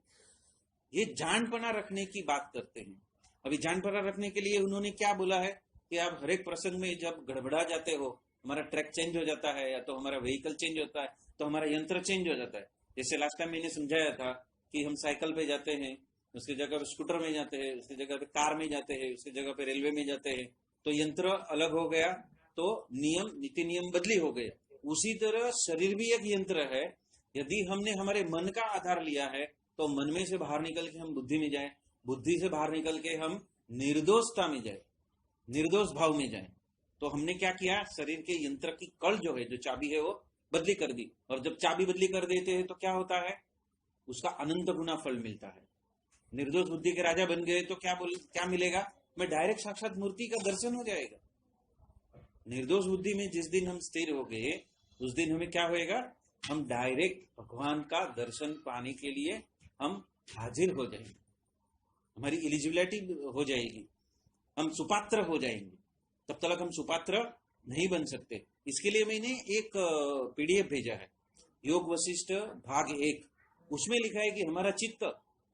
ये जानपना रखने की बात करते हैं। अभी जानपना रखने के लिए उन्होंने क्या बोला है कि आप हर एक प्रसंग में जब गड़बड़ा जाते हो, हमारा ट्रैक चेंज हो जाता है या तो हमारा व्हीकल चेंज होता है तो हमारा यंत्र चेंज हो जाता है, जैसे लास्ट टाइम मैंने समझाया था कि हम साइकिल पे जाते हैं, उसकी जगह पे स्कूटर में जाते हैं, उसकी जगह पे कार में जाते हैं, उसकी जगह पे रेलवे में जाते हैं, तो यंत्र अलग हो गया, तो नियम नीति नियम बदली हो गए। उसी तरह शरीर भी एक यंत्र है। यदि हमने हमारे मन का आधार लिया है तो मन में से बाहर निकल के हम बुद्धि में जाए, बुद्धि से बाहर निकल के हम निर्दोषता में जाए, निर्दोष भाव में जाए। तो हमने क्या किया, शरीर के यंत्र की कल जो है, जो चाबी है, वो बदली कर दी। और जब चाबी बदली कर देते हैं तो क्या होता है, उसका अनंत गुना फल मिलता है। निर्दोष बुद्धि के राजा बन गए तो क्या मिलेगा, मैं डायरेक्ट साक्षात मूर्ति का दर्शन हो जाएगा। निर्दोष बुद्धि में जिस दिन हम स्थिर हो गए, उस दिन हमें क्या होएगा, हम डायरेक्ट भगवान का दर्शन पाने के लिए हम हाजिर हो जाएंगे, हमारी एलिजिबिलिटी हो जाएगी, हम सुपात्र हो जाएंगे। तब तक हम सुपात्र नहीं बन सकते। इसके लिए मैंने एक पीडीएफ भेजा है, योग वशिष्ठ भाग 1। उसमें लिखा है कि हमारा चित्त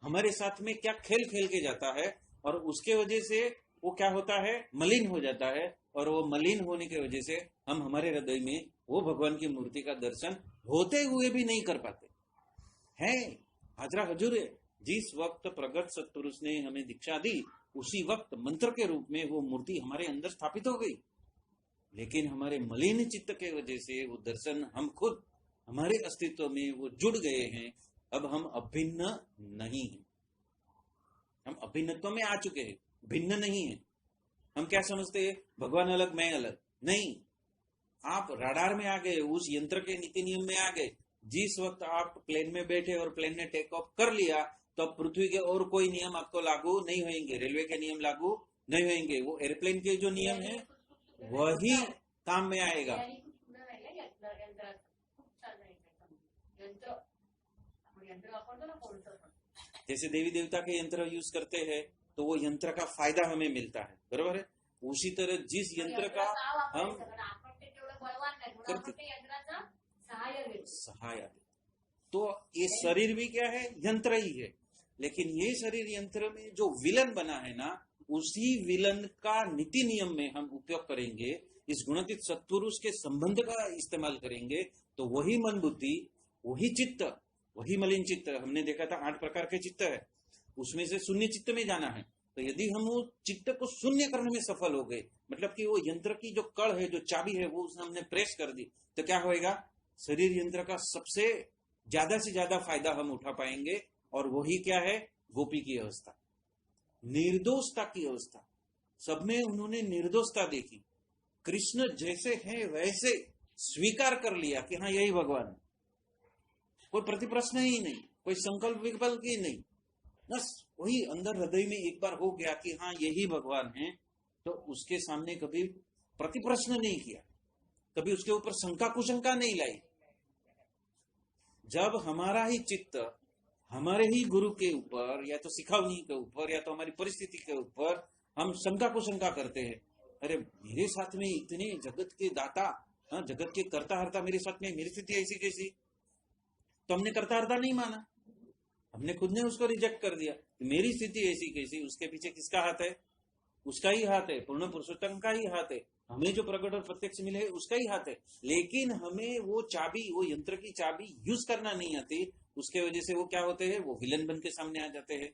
हमारे साथ में क्या खेल खेल के जाता है, और उसके वजह से वो क्या होता है, मलिन हो जाता है। और वो मलिन होने की वजह से हम हमारे हृदय में वो भगवान की मूर्ति का दर्शन होते हुए भी नहीं कर पाते हैं। हाजरा हजूर है, जिस वक्त प्रगट सत्पुरुष ने हमें दीक्षा दी, उसी वक्त मंत्र के रूप में वो मूर्ति हमारे अंदर स्थापित हो गई। लेकिन हमारे मलिन चित्त के वजह से वो दर्शन, हम खुद हमारे अस्तित्व में वो जुड़ गए हैं। अब हम अभिन्न नहीं हैं, हम अभिन्नत्व में आ चुके हैं, भिन्न नहीं है। हम क्या समझते हैं, भगवान अलग मैं अलग, नहीं। आप रडार में आ गए, उस यंत्र के नीति नियम में आ गए। जिस वक्त आप प्लेन में बैठे और प्लेन ने टेक ऑफ कर लिया, तो पृथ्वी के और कोई नियम आपको लागू नहीं होंगे, रेलवे के नियम लागू नहीं होंगे। वो एयरप्लेन के जो नियम है वही काम में आएगा। जैसे देवी देवता के यंत्र यूज करते हैं तो वो यंत्र का फायदा हमें मिलता है, बरोबर है। उसी तरह जिस यंत्र का हम सहाय, तो ये शरीर भी क्या है, यंत्र ही है। लेकिन ये शरीर यंत्र में जो विलन बना है ना, उसी विलन का नीति नियम में हम उपयोग करेंगे, इस गुणातीत सत्पुरुष के संबंध का इस्तेमाल करेंगे, तो वही मन बुद्धि, वही चित्त, वही मलिन चित्त। हमने देखा था 8 प्रकार के चित्त है, उसमें से शून्य चित्त में जाना है। तो यदि हम वो चित्त को शून्य करने में सफल हो गए, मतलब कि वो यंत्र की जो कड़ है, जो चाबी है, वो उसने हमने प्रेस कर दी, तो क्या होएगा, शरीर यंत्र का सबसे ज्यादा से ज्यादा फायदा हम उठा पाएंगे। और वही क्या है, गोपी की अवस्था, निर्दोषता की अवस्था। सब में उन्होंने निर्दोषता देखी, कृष्ण जैसे हैं वैसे स्वीकार कर लिया कि हाँ यही भगवान है, कोई प्रतिप्रश्न ही नहीं, कोई संकल्प विकल्प ही नहीं, बस वही अंदर हृदय में एक बार हो गया कि हाँ यही भगवान है। तो उसके सामने कभी प्रतिप्रश्न नहीं किया, कभी उसके ऊपर शंका कुशंका नहीं लाई। जब हमारा ही चित्त हमारे ही गुरु के ऊपर, या तो सिखावनी के ऊपर, या तो हमारी परिस्थिति के ऊपर हम शंका कुशंका करते हैं, अरे मेरे साथ में इतने जगत के दाता, जगत के कर्ता हर्ता मेरे साथ में, मेरी स्थिति ऐसी कैसी, तो हमने कर्ता हर्ता नहीं माना, हमने खुद ने उसको रिजेक्ट कर दिया। मेरी स्थिति ऐसी कैसी, उसके पीछे किसका हाथ है, उसका ही हाथ है, पूर्ण पुरुषोत्तम का ही हाथ है, हमें जो प्रकट और प्रत्यक्ष मिले है उसका ही हाथ है। लेकिन हमें वो चाबी, वो यंत्र की चाबी यूज करना नहीं आती, उसके वजह से वो क्या होते हैं, वो विलन बन के सामने आ जाते हैं।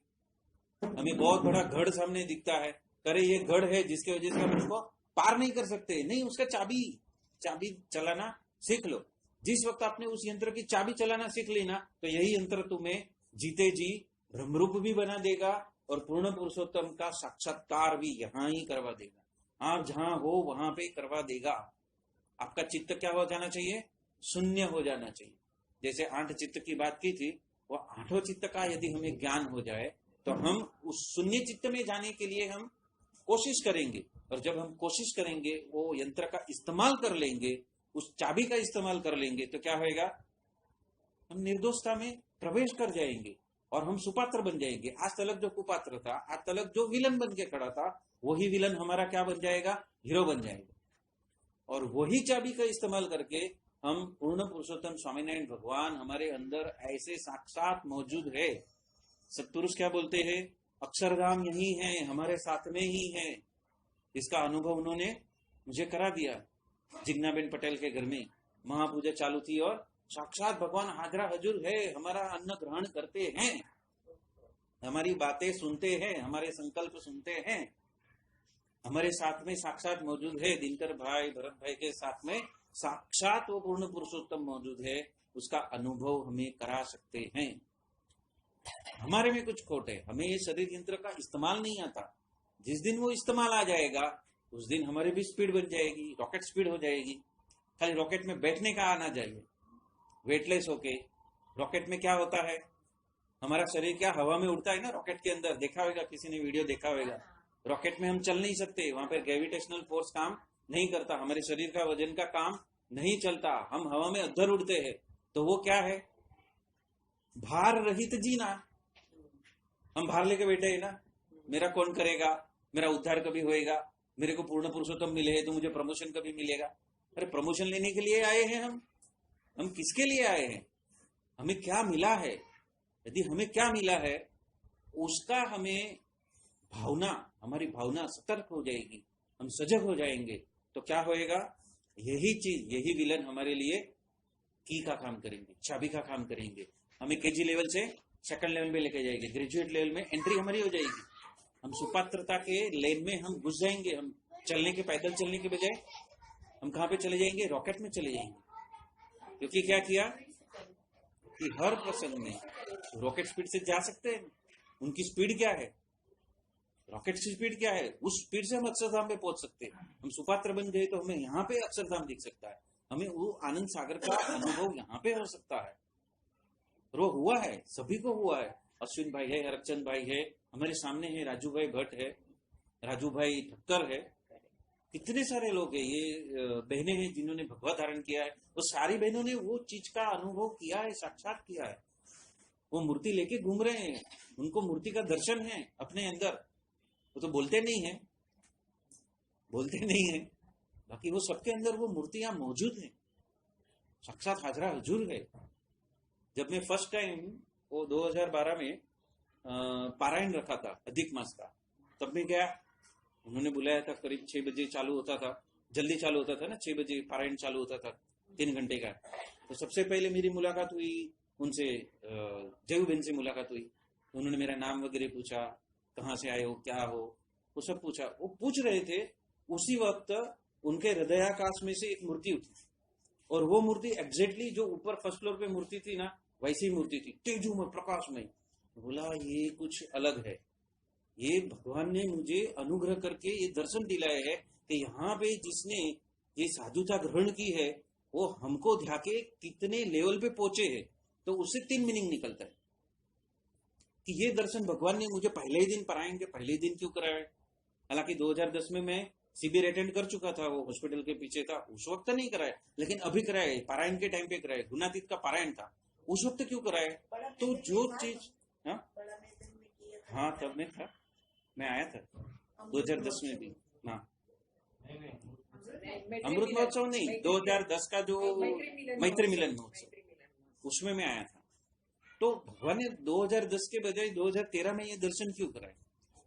हमें बहुत बड़ा गढ़ सामने दिखता है, करे ये गढ़ है जिसकी वजह से हम उसको पार नहीं कर सकते, नहीं, उसका चाबी चलाना सीख लो। जिस वक्त आपने उस यंत्र की चाबी चलाना सीख ली ना, तो यही यंत्र तुम्हें जीते जी ब्रह्मरूप भी बना देगा और पूर्ण पुरुषोत्तम का साक्षात्कार भी यहां ही करवा देगा। आप जहां हो वहां पे करवा देगा। आपका चित्त क्या हो जाना चाहिए, शून्य हो जाना चाहिए। जैसे 8 चित्त की बात की थी, वो 8 चित्त का यदि हमें ज्ञान हो जाए तो हम उस शून्य चित्त में जाने के लिए हम कोशिश करेंगे। और जब हम कोशिश करेंगे, वो यंत्र का इस्तेमाल कर लेंगे, उस चाबी का इस्तेमाल कर लेंगे, तो क्या होएगा, हम निर्दोषता में प्रवेश कर जाएंगे और हम सुपात्र बन जाएंगे। आज तलक जो कुपात्र था, आज तलक जो विलन बन के खड़ा था, वही विलन हमारा क्या बन जाएगा, हीरो बन जाएगा। और वही चाबी का इस्तेमाल करके हम पूर्ण पुरुषोत्तम स्वामीनारायण भगवान हमारे अंदर ऐसे साक्षात मौजूद है। सत्पुरुष क्या बोलते हैं, अक्षरधाम यही है, हमारे साथ में ही है। इसका अनुभव उन्होंने मुझे करा दिया। जिग्नाबेन पटेल के घर में महापूजा चालू थी और साक्षात भगवान हाजरा हजूर है, हमारा अन्न ग्रहण करते हैं, हमारी बातें सुनते हैं, हमारे संकल्प सुनते हैं, हमारे साथ में साक्षात मौजूद है। दिनकर भाई, भरत भाई के साथ में साक्षात वो पूर्ण पुरुषोत्तम मौजूद है, उसका अनुभव हमें करा सकते हैं। हमारे में कुछ खोट है, हमें ये शरीर यंत्र का इस्तेमाल नहीं आता। जिस दिन वो इस्तेमाल आ जाएगा उस दिन हमारी भी स्पीड बन जाएगी, रॉकेट स्पीड हो जाएगी। खाली रॉकेट में बैठने का आना चाहिए, वेटलेस होके। रॉकेट में क्या होता है, हमारा शरीर क्या हवा में उड़ता है ना रॉकेट के अंदर, देखा होगा, किसी ने वीडियो देखा होगा। रॉकेट में हम चल नहीं सकते, वहां पर ग्रेविटेशनल फोर्स काम नहीं करता, हमारे शरीर का वजन का काम नहीं चलता, हम हवा में अधर उड़ते हैं। तो वो क्या है, भार रहित जीना। हम भार लेके बैठे हैं ना, मेरा कौन करेगा, मेरा उद्धार कभी होएगा, मेरे को पूर्ण पुरुषोत्तम मिले है तो मुझे प्रमोशन कभी मिलेगा। अरे प्रमोशन लेने के लिए आए हैं हम किसके लिए आए हैं, हमें क्या मिला है। यदि हमें क्या मिला है उसका हमें भावना, हमारी भावना सतर्क हो जाएगी, हम सजग हो जाएंगे, तो क्या होएगा, यही चीज, यही विलन हमारे लिए की का काम करेंगे, चाबी का काम करेंगे। हमें केजी लेवल से सेकंड लेवल में लेके जाएंगे, ग्रेजुएट लेवल में एंट्री हमारी हो जाएगी। हम सुपात्रता के लेन में हम घुस जाएंगे। हम चलने के, पैदल चलने के बजाय हम कहां पे चले जाएंगे, रॉकेट में चले जाएंगे। क्योंकि क्या किया कि हर प्रसंग में रॉकेट स्पीड से जा सकते हैं। उनकी स्पीड क्या है, रॉकेट की स्पीड क्या है, उस स्पीड से हम अक्षरधाम पे पहुंच सकते हैं। हम सुपात्र बन गए तो हमें यहाँ पे अक्षरधाम दिख सकता है, हमें वो आनंद सागर का अनुभव यहाँ पे हो सकता है। और वो हुआ है, सभी को हुआ है। अश्विन भाई है, हरचंद भाई है, हमारे सामने है, राजू भाई भट्ट है, राजू भाई ठक्कर है, कितने सारे लोग हैं, ये बहनें हैं जिन्होंने भगवा धारण किया है। वो सारी बहनों ने वो चीज का अनुभव किया है, साक्षात किया है। वो मूर्ति लेके घूम रहे हैं, उनको मूर्ति का दर्शन है अपने अंदर। वो तो बोलते नहीं है, बाकी वो सबके अंदर वो मूर्तियां मौजूद है, साक्षात हाजरा हजूर है। जब मैं फर्स्ट टाइम वो 2012 में पारायण रखा था अधिक मास का, तब मैं गया, उन्होंने बुलाया था, करीब 6 बजे चालू होता था, जल्दी चालू होता था ना, 6 बजे पारायण चालू होता था 3 घंटे का। तो सबसे पहले मेरी मुलाकात हुई उनसे, जयू बहन से मुलाकात हुई। उन्होंने मेरा नाम वगैरह पूछा, कहाँ से आए हो, क्या हो, वो सब पूछा। वो पूछ रहे थे, उसी वक्त उनके हृदयाकाश में से एक मूर्ति उठी, और वो मूर्ति एग्जैक्टली जो ऊपर फर्स्ट फ्लोर पे मूर्ति थी ना, वैसी मूर्ति थी, तेजू में, प्रकाश में। बोला ये कुछ अलग है, ये भगवान ने मुझे अनुग्रह करके ये दर्शन दिलाया है कि यहाँ पे जिसने ये साधुता ग्रहण की है वो हमको ध्याके कितने लेवल पे पहुंचे है। तो उससे 3 मीनिंग निकलता है कि ये दर्शन भगवान ने मुझे पहले ही दिन, पारायण के पहले ही दिन क्यों कराया। हालांकि 2010 में मैं शिविर अटेंड कर चुका था, वो हॉस्पिटल के पीछे था, उस वक्त नहीं कराया, लेकिन अभी कराया, पारायण के टाइम पे कराया। गुणातीत का पारायण था, उस वक्त क्यों कराया। तो जो चीज, हाँ तब मैं था, मैं आया था 2010 में भी। हाँ अमृत महोत्सव नहीं, 2010 का जो मैत्री मिलन महोत्सव, उसमें मैं आया था। तो भगवान ने 2010 के बजाय 2013 में ये दर्शन क्यों कराए।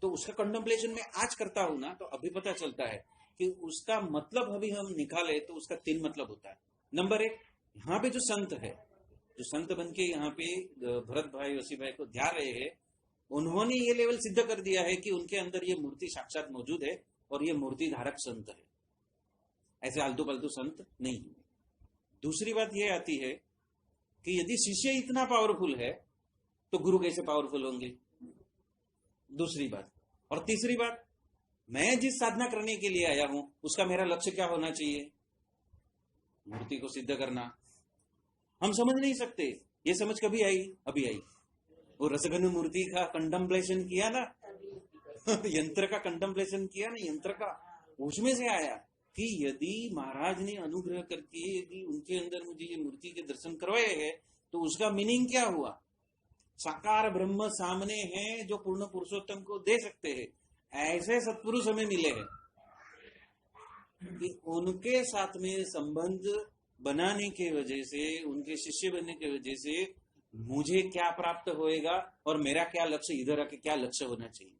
तो उसका कंटेम्पलेशन में आज करता हूं ना, तो अभी पता चलता है कि उसका मतलब अभी हम निकाले तो उसका 3 मतलब होता है। नंबर 1, यहाँ पे जो संत है, जो संत बन के यहाँ पे भरत भाई, वसी भाई को ध्या रहे हैं, उन्होंने ये लेवल सिद्ध कर दिया है कि उनके अंदर ये मूर्ति साक्षात मौजूद है और ये मूर्ति धारक संत है, ऐसे आलतू पालतू संत नहीं है। दूसरी बात ये आती है कि यदि शिष्य इतना पावरफुल है तो गुरु कैसे पावरफुल होंगे, दूसरी बात। और तीसरी बात, मैं जिस साधना करने के लिए आया हूं उसका मेरा लक्ष्य क्या होना चाहिए, मूर्ति को सिद्ध करना। हम समझ नहीं सकते, ये समझ कभी आई, अभी आई। वो रसघन मूर्ति का कंटेम्पलेशन किया ना, यंत्र का कंटेम्पलेशन किया ना, यंत्र का, उसमें से आया कि यदि महाराज ने अनुग्रह करके यदि उनके अंदर मुझे ये मूर्ति के दर्शन करवाए हैं तो उसका मीनिंग क्या हुआ। साकार ब्रह्म सामने हैं जो पूर्ण पुरुषोत्तम को दे सकते हैं, ऐसे सत्पुरुष हमें मिले हैं कि उनके साथ में संबंध बनाने के वजह से, उनके शिष्य बनने के वजह से मुझे क्या प्राप्त होएगा और मेरा क्या लक्ष्य, इधर आके क्या लक्ष्य होना चाहिए।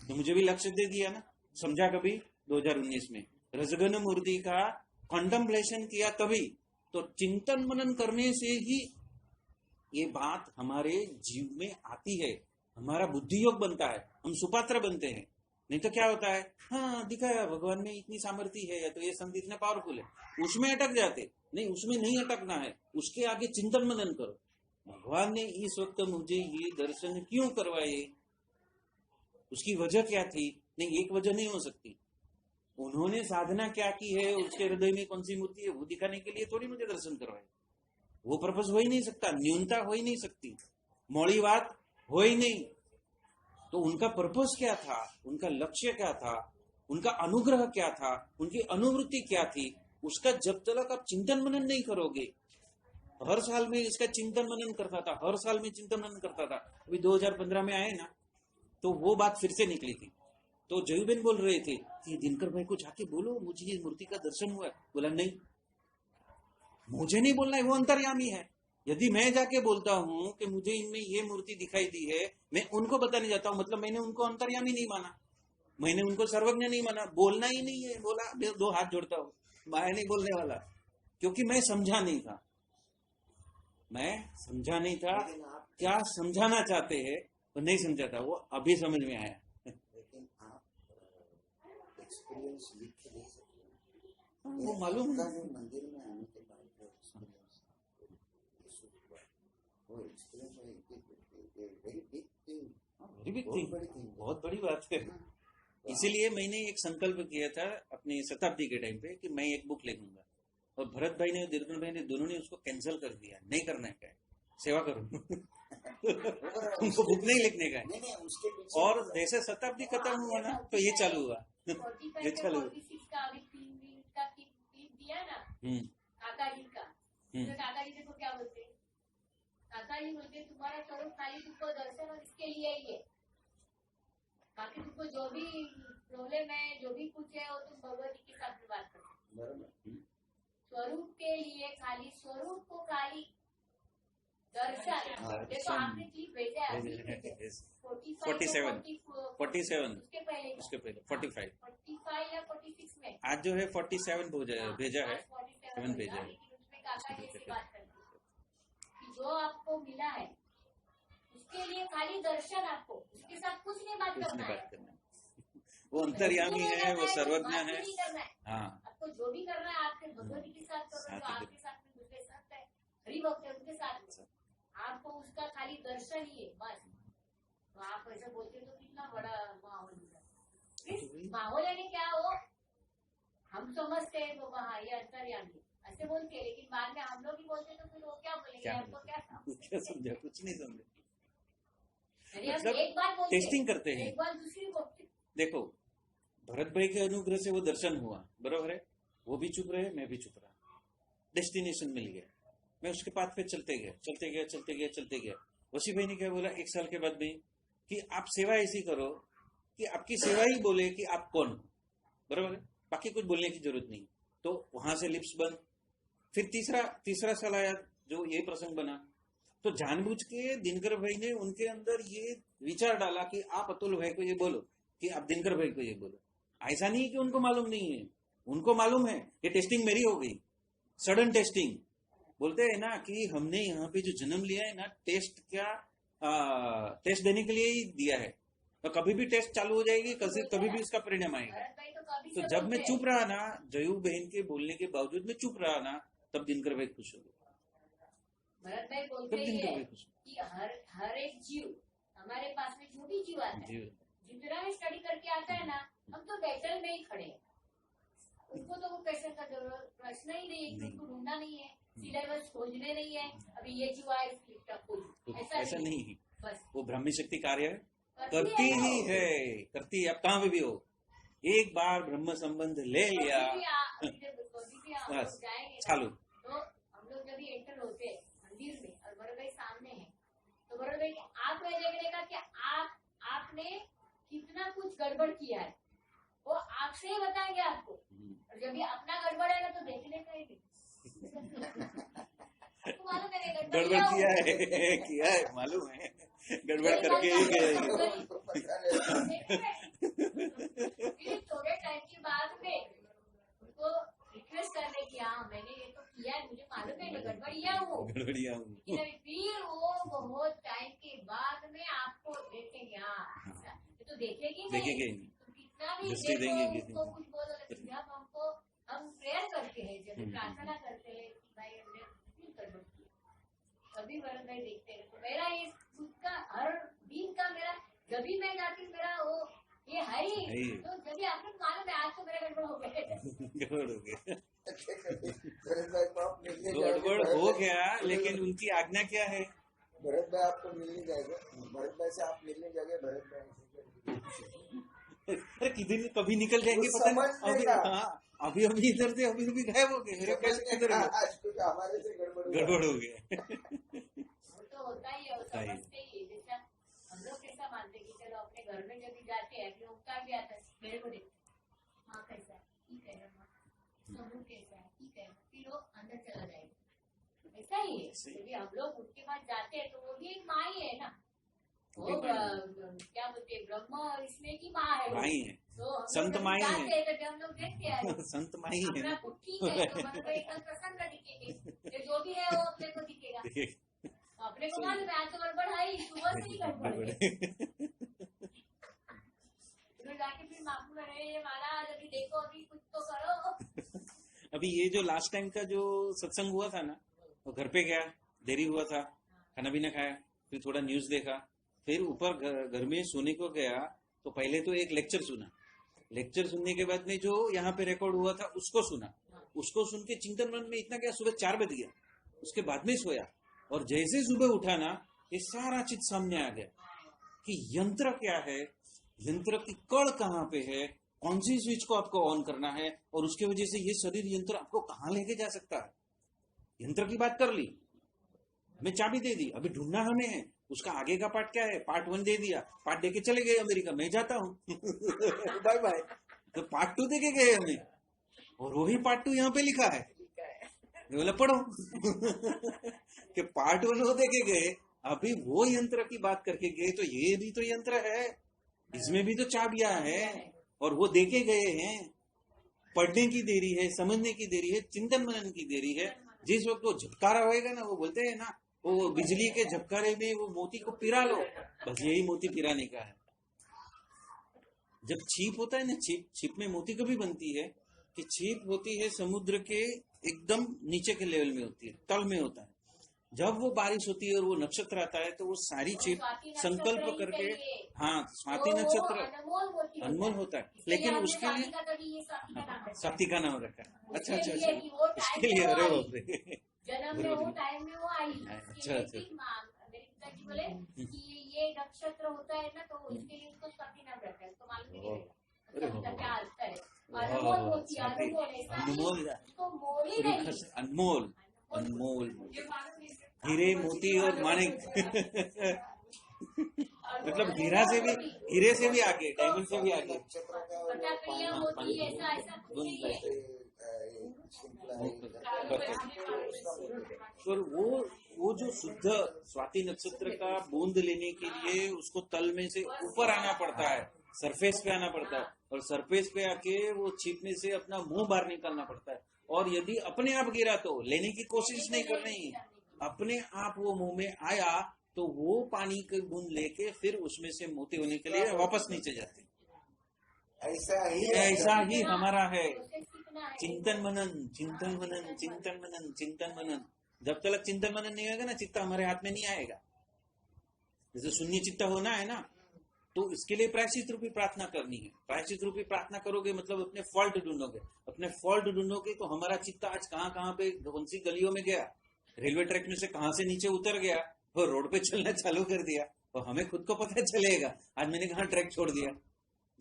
तो मुझे भी लक्ष्य दे दिया ना, समझा कभी 2019 में रसघन मूर्ति का कंटेम्पलेशन किया तभी, तो चिंतन मनन करने से ही ये बात हमारे जीव में आती है, हमारा बुद्धि योग बनता है, हम सुपात्र बनते हैं। नहीं तो क्या होता है, हाँ दिखाया भगवान में इतनी सामर्थ्य है या तो ये संत इतने पावरफुल है, उसमें अटक जाते। नहीं, उसमें नहीं अटकना है, उसके आगे चिंतन मनन करो। भगवान ने इस वक्त मुझे ये दर्शन क्यों करवाए, उसकी वजह क्या थी? नहीं, एक वजह नहीं हो सकती। उन्होंने साधना क्या की है, उसके हृदय में कौन सी मूर्ति है, वो दिखाने के लिए थोड़ी मुझे दर्शन करवाए। वो पर्पस हो ही नहीं सकता, न्यूनता हो ही नहीं सकती, मौड़ी बात हो ही नहीं। तो उनका पर्पस क्या था, उनका लक्ष्य क्या था, उनका अनुग्रह क्या था, उनकी अनुवृत्ति क्या थी, उसका जब तक आप चिंतन मनन नहीं करोगे। हर साल में इसका चिंतन मनन करता था, हर साल में चिंतन मनन करता था। अभी 2015 में आए ना, तो वो बात फिर से निकली थी। तो जयूबेन बोल रहे थे कि दिनकर भाई को जाके बोलो मुझे ये मूर्ति का दर्शन हुआ है। बोला नहीं, मुझे नहीं बोलना है, वो अंतर्यामी है। यदि मैं जाके बोलता हूं कि मुझे इनमें ये मूर्ति दिखाई दी है, मैं उनको बताने जाता हूं, मतलब मैंने उनको अंतर्यामी नहीं माना, मैंने उनको सर्वज्ञ नहीं माना। बोलना ही नहीं है, बोला 2 हाथ जोड़ता हूं, मैं नहीं बोलने वाला, क्योंकि मैं समझा नहीं था। मैं समझा नहीं था क्या समझाना चाहते हैं, वो नहीं समझा था, वो अभी समझ में आया। लेकिन आप एक्सपीरियंस लिख के दे सकते हैं, वो मालूम है मंदिर में आने के बाद जो एक्सपीरियंस वो experience very big thing, very big thing, बहुत बड़ी बात है। इसीलिए मैंने एक संकल्प किया था अपनी शताब्दी के टाइम पे कि मैं एक बुक लिखूंगा, और भरत भाई ने, दीर्घन भाई ने, दोनों ने उसको कैंसिल कर दिया, नहीं करना है, क्या सेवा करो। उनको बुक नहीं लिखने का है। और जैसे शताब्दी खत्म हुआ ना, तो ये चालू हुआ, ये चालू हुआ। दिया ना काका जी का, तो काका जी देखो क्या बोलते हैं, काका जी बोलते तुम्हारा स्वरूप खाली तुमको दर्शन और इसके लिए ही है, बाकी तुमको जो भी प्रॉब्लम है, जो भी कुछ है, वो तुम भगवती के साथ में बात करो। स्वरूप के लिए खाली स्वरूप को खाली दर्शन। देखो आपने क्लिप भेजा है 47 उसके पहले 45 या 46 में, आज जो है 47 भेजा है, 7 भेजा है। लेकिन उसमें काका जी ऐसी बात करते हैं कि जो आपको मिला है उसके लिए खाली दर्शन, आपको उसके साथ कुछ नहीं बात करना है। वो अंतर्यामी है, वो सर्वज्ञ है। हाँ, आपको जो भी करना है आपके भगवती के साथ करो, जो आपके साथ में दूसरे साथ है, हरि भक्त है उनके साथ, आपको उसका खाली दर्शन ही है बस। तो आप ऐसे बोलते तो कितना बड़ा माहौल है। माहौल यानी क्या हो, हम समझते हैं वो वहाँ ये अंतर्यामी ऐसे बोलते हैं, लेकिन बाद में हम लोग ही बोलते तो फिर वो क्या बोलेंगे, हमको क्या समझा, कुछ नहीं समझे। मतलब एक बार बोलते, टेस्टिंग करते हैं, एक बार दूसरी बोलते। देखो भरत भाई के अनुग्रह से वो दर्शन हुआ, बरोबर है, वो भी चुप रहे, मैं भी चुप रहा, डेस्टिनेशन मिल गया। मैं उसके पाथ पे चलते गया। वसी भाई ने क्या बोला 1 साल के बाद भी, कि आप सेवा ऐसी करो कि आपकी सेवा ही बोले कि आप कौन हो, बरोबर है, बाकी कुछ बोलने की जरूरत नहीं। तो वहां से लिप्स बंद। फिर तीसरा साल आया, जो ये प्रसंग बना, तो जानबूझ के दिनकर भाई ने उनके अंदर ये विचार डाला कि आप अतुल भाई को ये बोलो, कि आप दिनकर भाई को ये बोलो। ऐसा नहीं कि उनको मालूम नहीं है, उनको मालूम है। ये टेस्टिंग मेरी हो गई, सडन टेस्टिंग। बोलते हैं ना कि हमने यहाँ पे जो जन्म लिया है ना, टेस्ट देने के लिए ही दिया है, तो कभी भी टेस्ट चालू हो जाएगी, कभी भी इसका परिणाम आएगा। तो जब मैं चुप रहा ना, जयू बहन के बोलने के बावजूद मैं चुप रहा ना, तब दिनकर भाई खुश हो गए। भरत भाई बोलते हैं कि हर एक जीव हमारे पास में जो भी जीव आता है, जितना भी स्टडी करके आता है ना, हम तो बैटल में ही खड़े हैं। उनको तो वो क्वेश्चन का जरूरत प्रश्न ही नहीं है, उनको ढूंढना नहीं है, सिलेबस खोजने नहीं है, अभी ये जीव आए इसका खोज, ऐसा नहीं है। बस वो ब्राह्मी शक्ति कार्य करती ही है, करती है। अब कहाँ पे भी हो, एक बार ब्रह्म संबंध ले लिया बस चालू। तो हम लोग जब एंटर होते हैं मंदिर में और बड़े भाई सामने है, तो बड़े भाई आप देखने का कि आपने कितना कुछ गड़बड़ किया है, वो आपसे ही बताएंगे आपको। और जब ये अपना गड़बड़ है ना, तो देखने का ही नहीं। गड़बड़ किया है मालूम है, गड़बड़ करके ही गए। थोड़े टाइम के बाद में उनको एक्सप्रेस कर रहे कि हाँ मैंने ये तो किया है, मुझे मालूम है गड़बड़िया हूँ, गड़बड़िया हूँ। लेकिन अभी फिर वो बहुत टाइम के बाद में आपको देखेंगे, हाँ ये तो देखेगी देखेंगे नहीं, नहीं। तो कितना भी दृष्टि देंगे किसी देखो को। उसको कुछ बोलो, लेकिन जब हमको हम प्रेयर करते हैं, जब प्रार्थना करते हैं कि भाई हमने फिर गड़बड़ की, कभी वरुण भाई देखते हैं। तो मेरा ये खुद का हर दिन का मेरा, जब भी मैं जाती हूँ मेरा वो ये है ही, तो जब भी आपको मालूम है आज तो मेरा गड़बड़ हो गया, गड़बड़ हो गया, भरत भाई को आप मिलने गड़बड़ जाएंगे, हो गया, लेकिन उनकी आज्ञा क्या है? भरत भाई आपको मिलने जाएगा, भरत भाई से आप मिलने जाएंगे, भरत भाई अरे किधर कभी निकल जाएंगे कुछ पता नहीं। समझ अभी लेगा। हाँ, अभी इधर से अभी गायब हो गए, मेरे कैसे किधर गए? आज कुछ हमारे से गड़बड़ हो गया। वो तो होता ही है, वो समझते ही है। जैसा हम लोग कैसा मानते हैं कि चलो अपने घर में जब भी जाते हैं, फिर ओंकार भी आता है, मेरे को देखते हैं, माँ कैसा है, ठीक है माँ, समूह कैसा है, ठीक है, फिर वो अंदर चला जाएगा। ऐसा ही है, यदि हम लोग उनके पास जाते हैं तो वो भी एक माँ ही है ना, वो क्या बोलते हैं, ब्रह्म इसमें की माँ है, माई है, तो हम लोग संत जब माई जाते है। हैं तो हम लोग देखते हैं संत माई है अपना ना। कुछ ठीक है, तो मतलब एकदम प्रसन्न दिखेंगे, जो भी है वो अपने को दिखेगा, अपने को मालूम है आज तो गड़बड़ है ही, सुबह से ही गड़बड़ है। फिर जाके फिर माफी मांगे, ये महाराज अभी देखो, अभी कुछ तो करो। अभी ये जो लास्ट टाइम का जो सत्संग हुआ था ना, वो घर पे गया, देरी हुआ था, खाना भी ना खाया, फिर थोड़ा न्यूज देखा, फिर ऊपर घर में सोने को गया, तो पहले तो एक लेक्चर सुना, लेक्चर सुनने के बाद में जो यहाँ पे रिकॉर्ड हुआ था उसको सुना, उसको सुन के चिंतन मन में इतना गया, सुबह 4 बज गया, उसके बाद में सोया, और जैसे सुबह उठा ना, ये सारा चीज सामने आ गया कि यंत्र क्या है, यंत्र की कड़ कहाँ पे है, कौन सी स्विच को आपको ऑन करना है, और उसके वजह से ये शरीर यंत्र आपको कहाँ लेके जा सकता है। यंत्र की बात कर ली, हमें चाबी दे दी, अभी ढूंढना हमें है उसका आगे का पार्ट क्या है, पार्ट 1 दे दिया, पार्ट दे के चले गए अमेरिका, मैं जाता हूँ बाय बाय। तो पार्ट 2 दे के गए हमें, और वही पार्ट 2 यहाँ पे लिखा है, मैं बोला पढ़ो कि पार्ट 1 वो दे के गए, अभी वो यंत्र की बात करके गए, तो ये भी तो यंत्र है, इसमें भी तो चाबियां है, और वो देके गए हैं। पढ़ने की देरी है, समझने की देरी है, चिंतन मनन की देरी है। जिस वक्त वो झपकारा होएगा ना, वो बोलते हैं ना, वो बिजली के झपकारे में वो मोती को पिरा लो, बस यही मोती पिराने का है। जब छिप होता है ना, छिप में मोती कभी बनती है कि छिप होती है समुद्र के एकदम नीचे के लेवल में होती है, तल में होता है। जब वो बारिश होती है और वो नक्षत्र आता है, तो वो सारी छिप संकल्प करके, हाँ स्वाति नक्षत्र अनमोल होता है, लेकिन उसके लिए शक्ति का नाम रखा है। अच्छा अच्छा अच्छा, उसके लिए अरे बाप रे, जन्म में वो टाइम में वो आई। अच्छा अच्छा, मेरे पिताजी बोले कि ये नक्षत्र होता है ना, तो इसके लिए उसको स्वाति नाम रखा है, तो मालूम नहीं रहेगा क्या अर्थ है। अनमोल होती है, अनमोल, अनमोल अनमोल, हीरे मोती और माणिक मतलब हीरे से भी आगे, डायमंड से भी आगे। और वो जो शुद्ध स्वाति नक्षत्र का बूंद लेने के लिए उसको तल में से ऊपर आना पड़ता है, सरफेस पे आना पड़ता है, और सरफेस पे आके वो छिपने से अपना मुंह बाहर निकालना पड़ता है। और यदि अपने आप गिरा तो लेने की कोशिश नहीं करनी, अपने आप वो मुंह में आया तो वो पानी के बूंद लेके फिर उसमें से मोती होने के लिए वापस नीचे जाते। ऐसा ही हमारा है चिंतन मनन, चिंतन मनन, चिंतन मनन, चिंतन मनन। जब तक चिंतन मनन नहीं होगा ना, चित्त हमारे हाथ में नहीं आएगा। जैसे शून्य चित्त होना है ना, तो इसके लिए प्रायश्चित रूपी प्रार्थना करनी है। प्रायश्चित रूपी प्रार्थना करोगे मतलब अपने फॉल्ट ढूंढोगे, अपने फॉल्ट ढूंढोगे तो हमारा चित्त आज कहाँ पे कौन सी गलियों में गया, रेलवे ट्रैक में से कहाँ से नीचे उतर गया और रोड पे चलना चालू कर दिया, और हमें खुद को पता चलेगा आज मैंने कहाँ ट्रैक छोड़ दिया।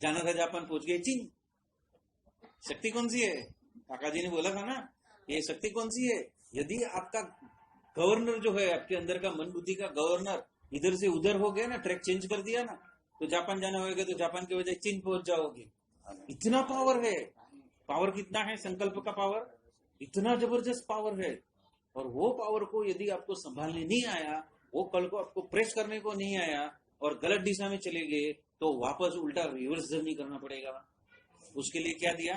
जाना था जापान, पहुंच गए चीन। शक्ति कौन सी है? काका जी ने बोला था ना, ये शक्ति कौन सी है? यदि आपका गवर्नर जो है, आपके अंदर का मन बुद्धि का गवर्नर इधर से उधर हो गया ना, ट्रैक चेंज कर दिया ना, तो जापान जाना होगा तो जापान के बजाय चीन पहुंच जाओगे। इतना पावर है। पावर कितना है? संकल्प का पावर इतना जबरदस्त पावर है। और वो पावर को यदि आपको संभालने नहीं आया, वो कल को आपको प्रेस करने को नहीं आया और गलत दिशा में चले गए, तो वापस उल्टा रिवर्स जर्नी करना पड़ेगा। उसके लिए क्या दिया?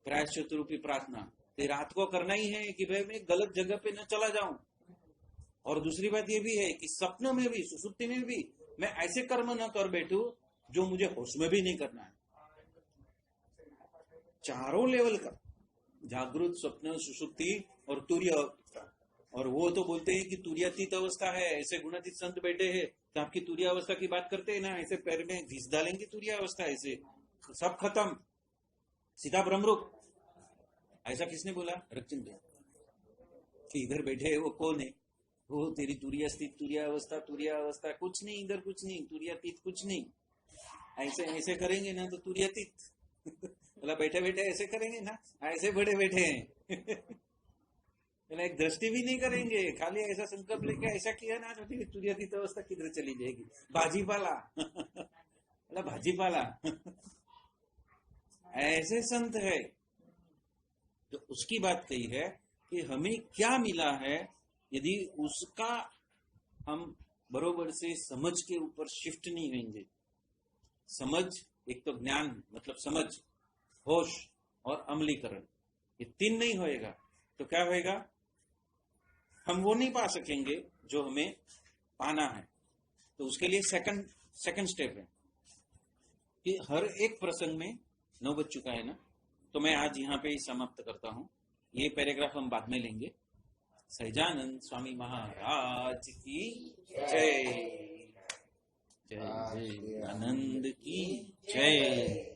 प्रायश्चित रूपी प्रार्थना। तो रात को करना ही है कि भाई मैं गलत जगह पे न चला जाऊं। और दूसरी बात ये भी है कि सपनों में भी, सुसुप्ति में भी मैं ऐसे कर्म न कर बैठूं जो मुझे होश में भी नहीं करना है। चारों लेवल का, जागृत, स्वप्न, सुसुप्ति और तुर्य अवस्था। और वो तो बोलते हैं कि तुर्यातीत अवस्था है, ऐसे गुणातीत संत बैठे हैं तो आपकी तुर्य अवस्था की बात करते हैं ना, ऐसे पैर में घिस डालेंगे तुर्य अवस्था, ऐसे सब खत्म, सीधा ब्रह्मरूप। ऐसा किसने बोला? रक्तचंद्र कि इधर बैठे है वो कौन है? वो तेरी तुर्य स्थित, तुर्य अवस्था कुछ नहीं, इधर कुछ नहीं, तुर्यातीत कुछ नहीं। ऐसे ऐसे करेंगे ना तो तुर्यातीत बोला बैठे बैठे ऐसे करेंगे ना, ऐसे बड़े बैठे हैं एक दृष्टि भी नहीं करेंगे, खाली ऐसा संकल्प लेके ऐसा किया ना तो तुर्यातीत अवस्था किधर चली जाएगी? भाजीपाला बोला भाजीपाला ऐसे संत है। तो उसकी बात कही है कि हमें क्या मिला है, यदि उसका हम बरोबर से समझ के ऊपर शिफ्ट नहीं होंगे। समझ, एक तो ज्ञान मतलब समझ, होश और अमलीकरण, ये तीन नहीं होएगा तो क्या होएगा? हम वो नहीं पा सकेंगे जो हमें पाना है। तो उसके लिए सेकंड स्टेप है कि हर एक प्रसंग में 9 बज चुका है ना, तो मैं आज यहाँ पे ही समाप्त करता हूँ। ये पैराग्राफ हम बाद में लेंगे। सहजानंद स्वामी महाराज की जय, जय जय आनंद की जय,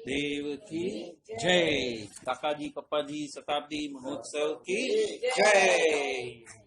देव की जय, काका जी पप्पा जी शताब्दी महोत्सव की जय।